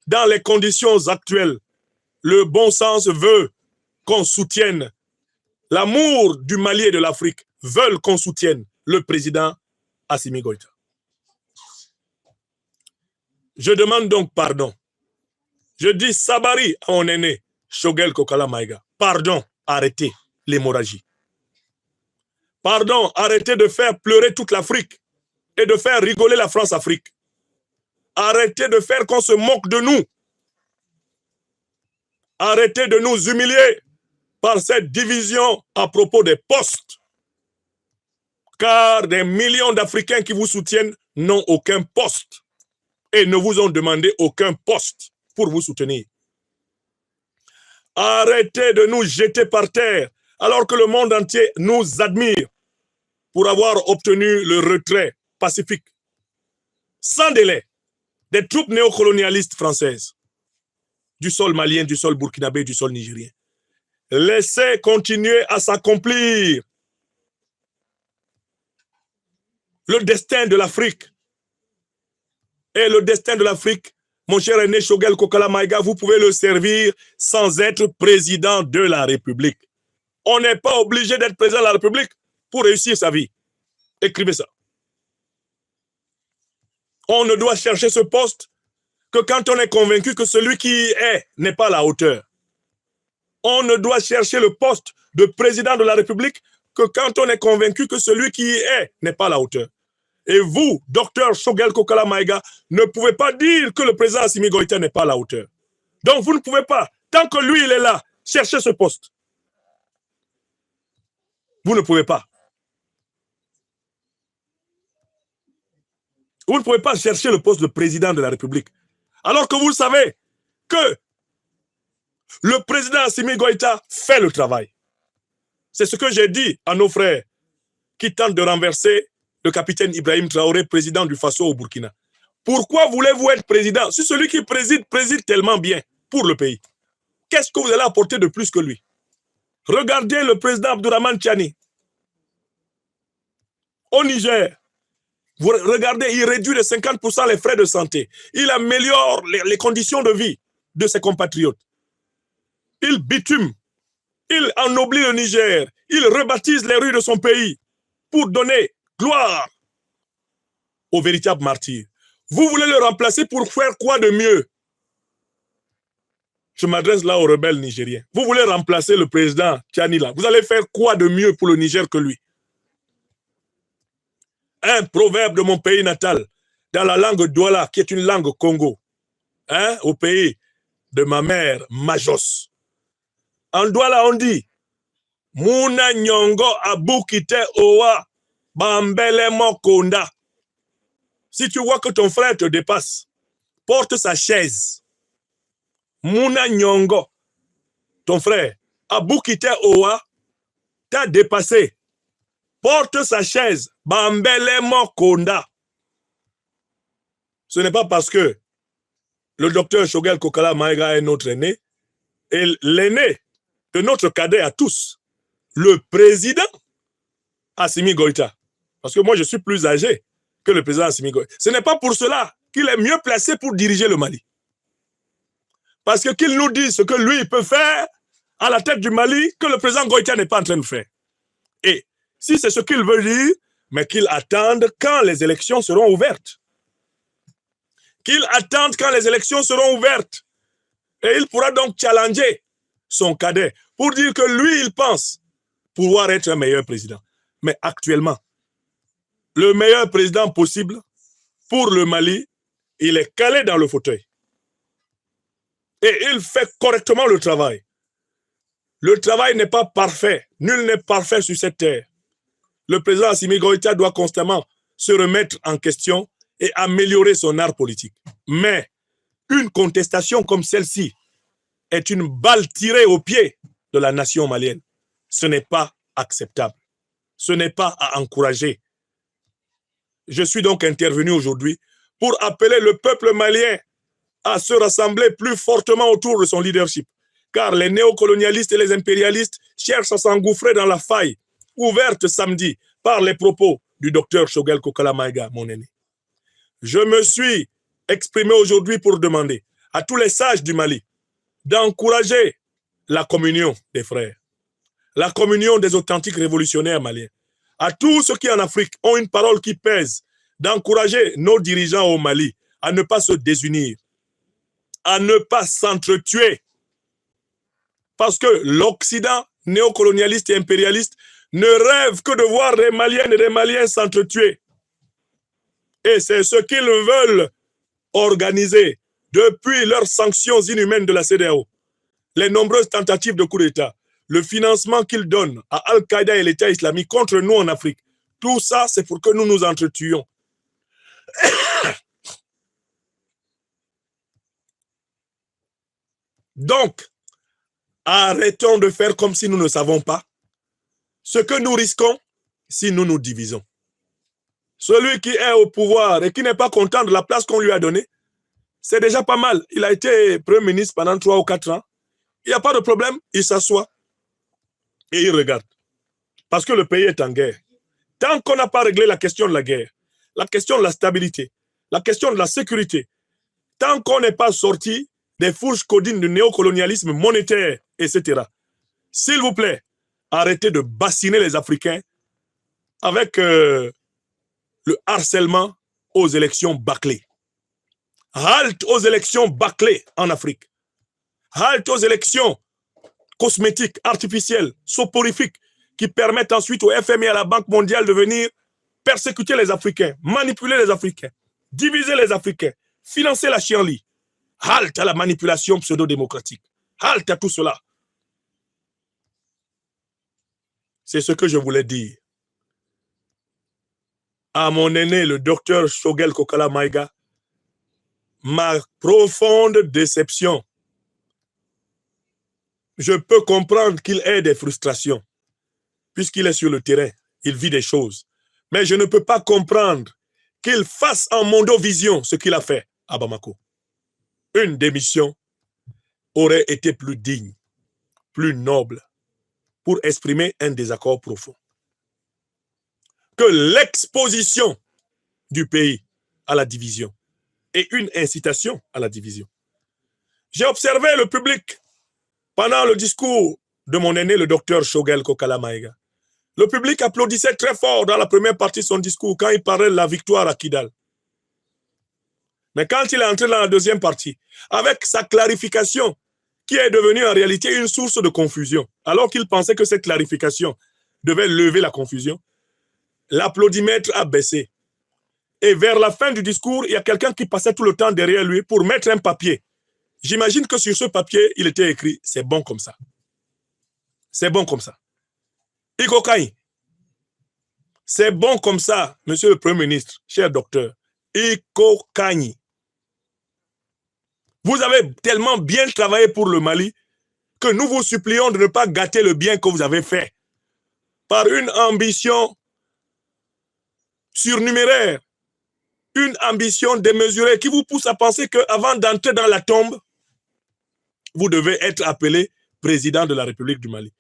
dans les conditions actuelles, le bon sens veut qu'on soutienne l'amour du Mali et de l'Afrique, veulent qu'on soutienne le président Assimi Goïta. Je demande donc pardon. Je dis Sabari à mon aîné, Choguel Kokala Maïga. Pardon, arrêtez l'hémorragie. Pardon, arrêtez de faire pleurer toute l'Afrique et de faire rigoler la France-Afrique. Arrêtez de faire qu'on se moque de nous. Arrêtez de nous humilier par cette division à propos des postes. Car des millions d'Africains qui vous soutiennent n'ont aucun poste et ne vous ont demandé aucun poste pour vous soutenir. Arrêtez de nous jeter par terre alors que le monde entier nous admire pour avoir obtenu le retrait pacifique, sans délai, des troupes néocolonialistes françaises, du sol malien, du sol burkinabé, du sol nigérien. Laissez continuer à s'accomplir le destin de l'Afrique. Et le destin de l'Afrique, mon cher aîné Choguel Kokala Maïga, vous pouvez le servir sans être président de la République. On n'est pas obligé d'être président de la République pour réussir sa vie. Écrivez ça. On ne doit chercher ce poste que quand on est convaincu que celui qui est n'est pas à la hauteur. On ne doit chercher le poste de président de la République que quand on est convaincu que celui qui est n'est pas à la hauteur. Et vous, docteur Choguel Kokala Maïga, ne pouvez pas dire que le président Assimi Goïta n'est pas à la hauteur. Donc vous ne pouvez pas, tant que lui il est là, chercher ce poste. Vous ne pouvez pas. Vous ne pouvez pas chercher le poste de président de la République. Alors que vous savez que le président Assimi Goïta fait le travail. C'est ce que j'ai dit à nos frères qui tentent de renverser le capitaine Ibrahim Traoré, président du Faso au Burkina. Pourquoi voulez-vous être président? Si celui qui préside tellement bien pour le pays, qu'est-ce que vous allez apporter de plus que lui? Regardez le président Abdourahmane Tchani. Au Niger, vous regardez, il réduit de 50% les frais de santé. Il améliore les conditions de vie de ses compatriotes. Il bitume. Il ennoblit le Niger. Il rebaptise les rues de son pays pour donner gloire aux véritables martyrs. Vous voulez le remplacer pour faire quoi de mieux? Je m'adresse là aux rebelles nigériens. Vous voulez remplacer le président Tchani là. Vous allez faire quoi de mieux pour le Niger que lui? Un proverbe de mon pays natal, dans la langue Douala, qui est une langue Congo, au pays de ma mère, Majos. En Douala, on dit, Muna nyongo abukite owa, bambele mokonda. Si tu vois que ton frère te dépasse, porte sa chaise. Muna nyongo, ton frère, abukite owa, t'a dépassé. Porte sa chaise. Bambele mokonda. Ce n'est pas parce que le docteur Choguel Kokala Maïga est notre aîné, et l'aîné de notre cadet à tous, le président Assimi Goïta. Parce que moi, je suis plus âgé que le président Assimi Goïta. Ce n'est pas pour cela qu'il est mieux placé pour diriger le Mali. Parce que qu'il nous dise ce que lui il peut faire à la tête du Mali que le président Goïta n'est pas en train de faire. Et si c'est ce qu'il veut dire, mais qu'il attende quand les élections seront ouvertes. Qu'il attende quand les élections seront ouvertes. Et il pourra donc challenger son cadet pour dire que lui, il pense pouvoir être un meilleur président. Mais actuellement, le meilleur président possible pour le Mali, il est calé dans le fauteuil. Et il fait correctement le travail. Le travail n'est pas parfait. Nul n'est parfait sur cette terre. Le président Assimi Goïta doit constamment se remettre en question et améliorer son art politique. Mais une contestation comme celle-ci est une balle tirée au pied de la nation malienne. Ce n'est pas acceptable. Ce n'est pas à encourager. Je suis donc intervenu aujourd'hui pour appeler le peuple malien à se rassembler plus fortement autour de son leadership. Car les néocolonialistes et les impérialistes cherchent à s'engouffrer dans la faille ouverte samedi par les propos du docteur Choguel Kokala Maïga, mon aîné. Je me suis exprimé aujourd'hui pour demander à tous les sages du Mali d'encourager la communion des frères, la communion des authentiques révolutionnaires maliens, à tous ceux qui en Afrique ont une parole qui pèse, d'encourager nos dirigeants au Mali à ne pas se désunir, à ne pas s'entretuer. Parce que l'Occident néocolonialiste et impérialiste ne rêve que de voir des Maliennes et des Maliens s'entretuer. Et c'est ce qu'ils veulent organiser depuis leurs sanctions inhumaines de la CEDEAO, les nombreuses tentatives de coup d'État, le financement qu'ils donnent à Al-Qaïda et l'État islamique contre nous en Afrique. Tout ça, c'est pour que nous nous entretuions. Donc, arrêtons de faire comme si nous ne savons pas ce que nous risquons si nous nous divisons. Celui qui est au pouvoir et qui n'est pas content de la place qu'on lui a donnée, c'est déjà pas mal. Il a été Premier ministre pendant 3 ou 4 ans. Il n'y a pas de problème, il s'assoit et il regarde. Parce que le pays est en guerre. Tant qu'on n'a pas réglé la question de la guerre, la question de la stabilité, la question de la sécurité, tant qu'on n'est pas sorti des fourches codines du néocolonialisme monétaire, etc. S'il vous plaît, arrêtez de bassiner les Africains avec le harcèlement aux élections bâclées. Halte aux élections bâclées en Afrique. Halte aux élections cosmétiques, artificielles, soporifiques, qui permettent ensuite au FMI et à la Banque mondiale de venir persécuter les Africains, manipuler les Africains, diviser les Africains, financer la chienlit. Halte à la manipulation pseudo-démocratique. Halte à tout cela. C'est ce que je voulais dire. À mon aîné, le docteur Shogel Kokala Maïga, ma profonde déception. Je peux comprendre qu'il ait des frustrations, puisqu'il est sur le terrain, il vit des choses. Mais je ne peux pas comprendre qu'il fasse en mondovision ce qu'il a fait à Bamako. Une démission aurait été plus digne, plus noble, pour exprimer un désaccord profond. Que l'exposition du pays à la division et une incitation à la division. J'ai observé le public pendant le discours de mon aîné, le docteur Shogel Kokala Maïga. Le public applaudissait très fort dans la première partie de son discours quand il parlait de la victoire à Kidal. Mais quand il est entré dans la deuxième partie, avec sa clarification, qui est devenue en réalité une source de confusion, alors qu'il pensait que cette clarification devait lever la confusion, l'applaudimètre a baissé. Et vers la fin du discours, il y a quelqu'un qui passait tout le temps derrière lui pour mettre un papier. J'imagine que sur ce papier, il était écrit « C'est bon comme ça ». C'est bon comme ça. Ikokai, c'est bon comme ça, monsieur le Premier ministre, cher docteur. Ikokai. Vous avez tellement bien travaillé pour le Mali que nous vous supplions de ne pas gâter le bien que vous avez fait par une ambition surnuméraire, une ambition démesurée qui vous pousse à penser qu'avant d'entrer dans la tombe, vous devez être appelé président de la République du Mali.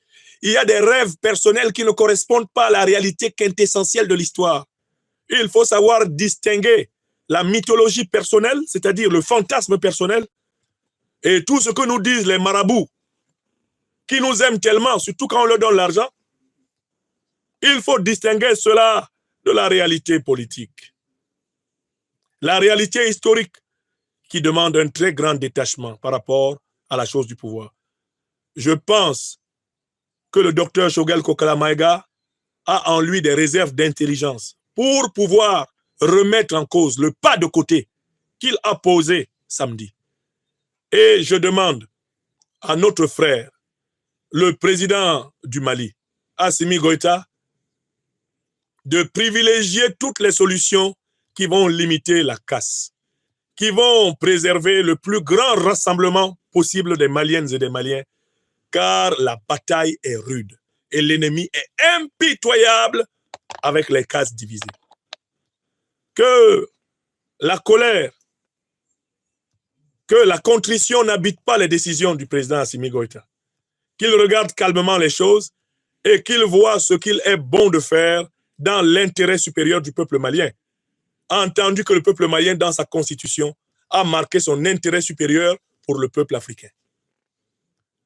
Il y a des rêves personnels qui ne correspondent pas à la réalité quintessentielle de l'histoire. Il faut savoir distinguer la mythologie personnelle, c'est-à-dire le fantasme personnel, et tout ce que nous disent les marabouts, qui nous aiment tellement, surtout quand on leur donne l'argent. Il faut distinguer cela de la réalité politique. La réalité historique qui demande un très grand détachement par rapport à la chose du pouvoir. Je pense que le docteur Shogel Kokala Maïga a en lui des réserves d'intelligence pour pouvoir remettre en cause le pas de côté qu'il a posé samedi. Et je demande à notre frère, le président du Mali, Assimi Goïta, de privilégier toutes les solutions qui vont limiter la casse, qui vont préserver le plus grand rassemblement possible des Maliennes et des Maliens, car la bataille est rude et l'ennemi est impitoyable avec les cases divisées. Que la colère, que la contrition n'habite pas les décisions du président Assimi Goïta, qu'il regarde calmement les choses et qu'il voit ce qu'il est bon de faire dans l'intérêt supérieur du peuple malien. Entendu que le peuple malien, dans sa constitution, a marqué son intérêt supérieur pour le peuple africain.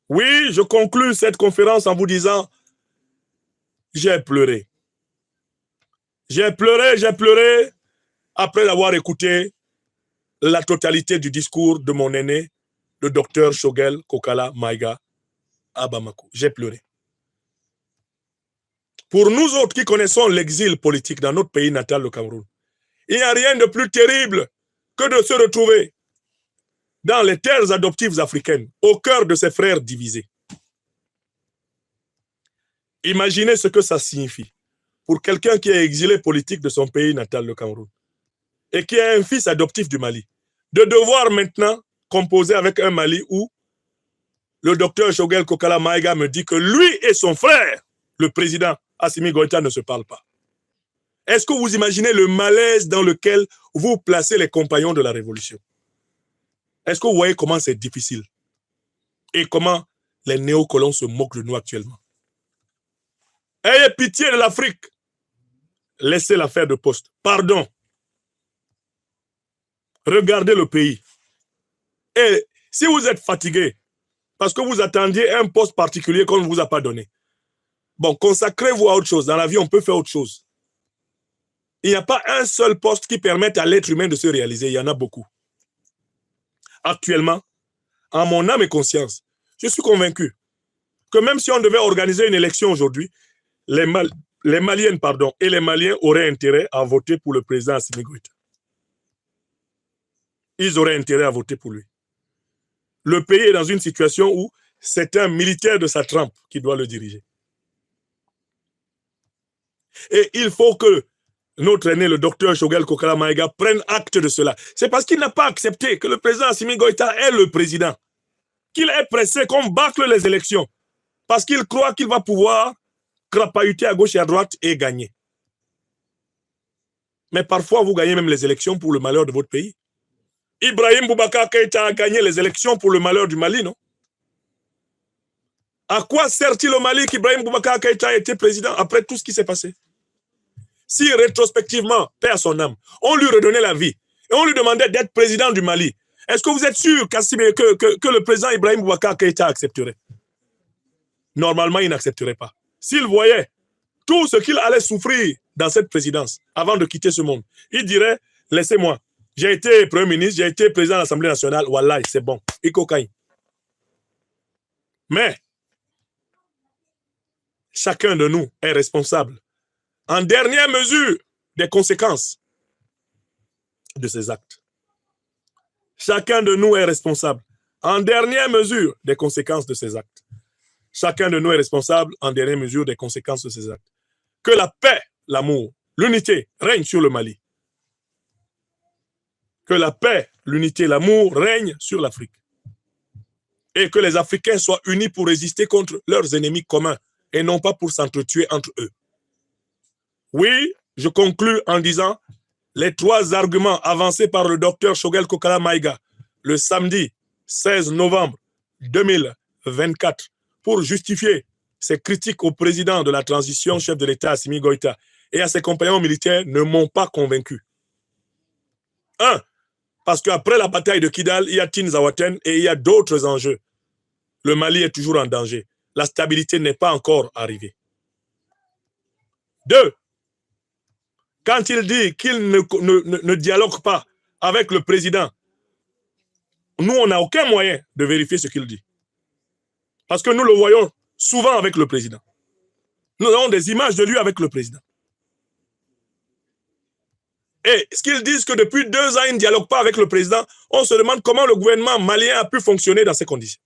Oui, je conclus cette conférence en vous disant, j'ai pleuré. J'ai pleuré après avoir écouté la totalité du discours de mon aîné, le docteur Shogel Kokala Maïga à Bamako. J'ai pleuré. Pour nous autres qui connaissons l'exil politique dans notre pays natal, le Cameroun, il n'y a rien de plus terrible que de se retrouver dans les terres adoptives africaines, au cœur de ses frères divisés. Imaginez ce que ça signifie pour quelqu'un qui est exilé politique de son pays natal, le Cameroun, et qui est un fils adoptif du Mali, de devoir maintenant composer avec un Mali où le docteur Shogel Kokala Maïga me dit que lui et son frère, le président Assimi Goïta, ne se parlent pas. Est-ce que vous imaginez le malaise dans lequel vous placez les compagnons de la révolution? Est-ce que vous voyez comment c'est difficile? Et comment les néocolons se moquent de nous actuellement? Ayez pitié de l'Afrique. Laissez l'affaire de poste. Pardon. Regardez le pays. Et si vous êtes fatigué, parce que vous attendiez un poste particulier qu'on ne vous a pas donné, bon, consacrez-vous à autre chose. Dans la vie, on peut faire autre chose. Il n'y a pas un seul poste qui permette à l'être humain de se réaliser. Il y en a beaucoup. Actuellement, en mon âme et conscience, je suis convaincu que même si on devait organiser une élection aujourd'hui, les Maliennes et les Maliens auraient intérêt à voter pour le président Assimi Goïta. Ils auraient intérêt à voter pour lui. Le pays est dans une situation où c'est un militaire de sa trempe qui doit le diriger. Et il faut que notre aîné, le docteur Shogel Kokala Maïga, prenne acte de cela. C'est parce qu'il n'a pas accepté que le président Assimi Goïta est le président, qu'il est pressé qu'on bâcle les élections, parce qu'il croit qu'il va pouvoir crapahuter à gauche et à droite et gagner. Mais parfois, vous gagnez même les élections pour le malheur de votre pays. Ibrahim Boubacar Keïta a gagné les élections pour le malheur du Mali, non? À quoi sert-il au Mali qu'Ibrahim Boubacar Keïta ait été président après tout ce qui s'est passé? Si rétrospectivement, paix à son âme, on lui redonnait la vie et on lui demandait d'être président du Mali, est-ce que vous êtes sûr que le président Ibrahim Boubacar Keïta accepterait? Normalement, il n'accepterait pas. S'il voyait tout ce qu'il allait souffrir dans cette présidence avant de quitter ce monde, il dirait, laissez-moi, j'ai été Premier ministre, j'ai été président de l'Assemblée nationale, wallah, c'est bon, ikokaï. Mais, chacun de nous est responsable, en dernière mesure, des conséquences de ses actes. Chacun de nous est responsable, en dernière mesure, des conséquences de ses actes. Chacun de nous est responsable, en dernière mesure, des conséquences de ses actes. Que la paix, l'amour, l'unité règnent sur le Mali. Que la paix, l'unité, l'amour règnent sur l'Afrique. Et que les Africains soient unis pour résister contre leurs ennemis communs et non pas pour s'entretuer entre eux. Oui, je conclus en disant les 3 arguments avancés par le docteur Shogel Kokala Maïga le samedi 16 novembre 2024 pour justifier ses critiques au président de la transition, chef de l'État Assimi Goïta, et à ses compagnons militaires ne m'ont pas convaincu. 1. Parce qu'après la bataille de Kidal, il y a Tinzawaten et il y a d'autres enjeux. Le Mali est toujours en danger. La stabilité n'est pas encore arrivée. 2. Quand il dit qu'il ne dialogue pas avec le président, nous, on n'a aucun moyen de vérifier ce qu'il dit. Parce que nous le voyons souvent avec le président. Nous avons des images de lui avec le président. Et ce qu'ils disent que depuis 2 ans, il ne dialogue pas avec le président, on se demande comment le gouvernement malien a pu fonctionner dans ces conditions.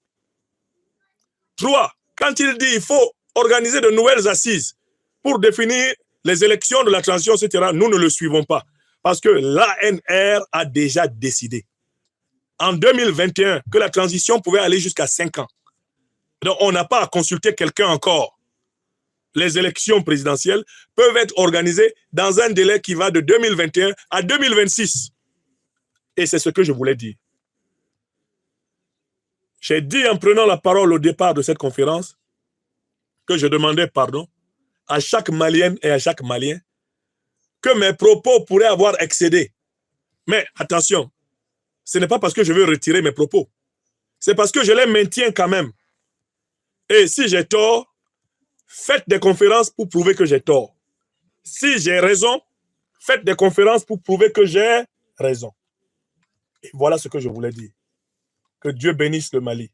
3. Quand il dit qu'il faut organiser de nouvelles assises pour définir les élections de la transition, etc., nous ne le suivons pas. Parce que l'ANR a déjà décidé en 2021 que la transition pouvait aller jusqu'à 5 ans. Donc, on n'a pas à consulter quelqu'un encore. Les élections présidentielles peuvent être organisées dans un délai qui va de 2021 à 2026. Et c'est ce que je voulais dire. J'ai dit en prenant la parole au départ de cette conférence que je demandais pardon à chaque Malienne et à chaque Malien que mes propos pourraient avoir excédé. Mais attention, ce n'est pas parce que je veux retirer mes propos. c'est parce que je les maintiens quand même. Et si j'ai tort, faites des conférences pour prouver que j'ai tort. Si j'ai raison, faites des conférences pour prouver que j'ai raison. Et voilà ce que je voulais dire. Que Dieu bénisse le Mali.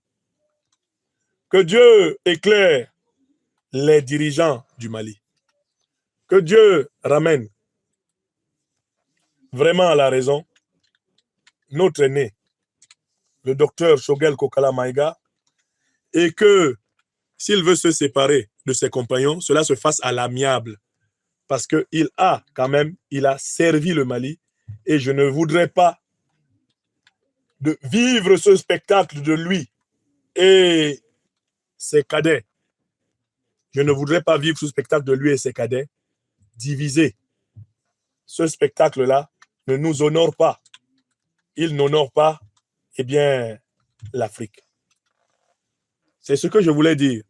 Que Dieu éclaire les dirigeants du Mali. Que Dieu ramène vraiment à la raison notre aîné, le docteur Choguel Kokala Maïga, et que s'il veut se séparer de ses compagnons, cela se fasse à l'amiable. Parce qu'il a quand même, il a servi le Mali et je ne voudrais pas de vivre ce spectacle de lui et ses cadets. Je ne voudrais pas vivre ce spectacle de lui et ses cadets divisés. Ce spectacle-là ne nous honore pas. Il n'honore pas, eh bien, l'Afrique. C'est ce que je voulais dire.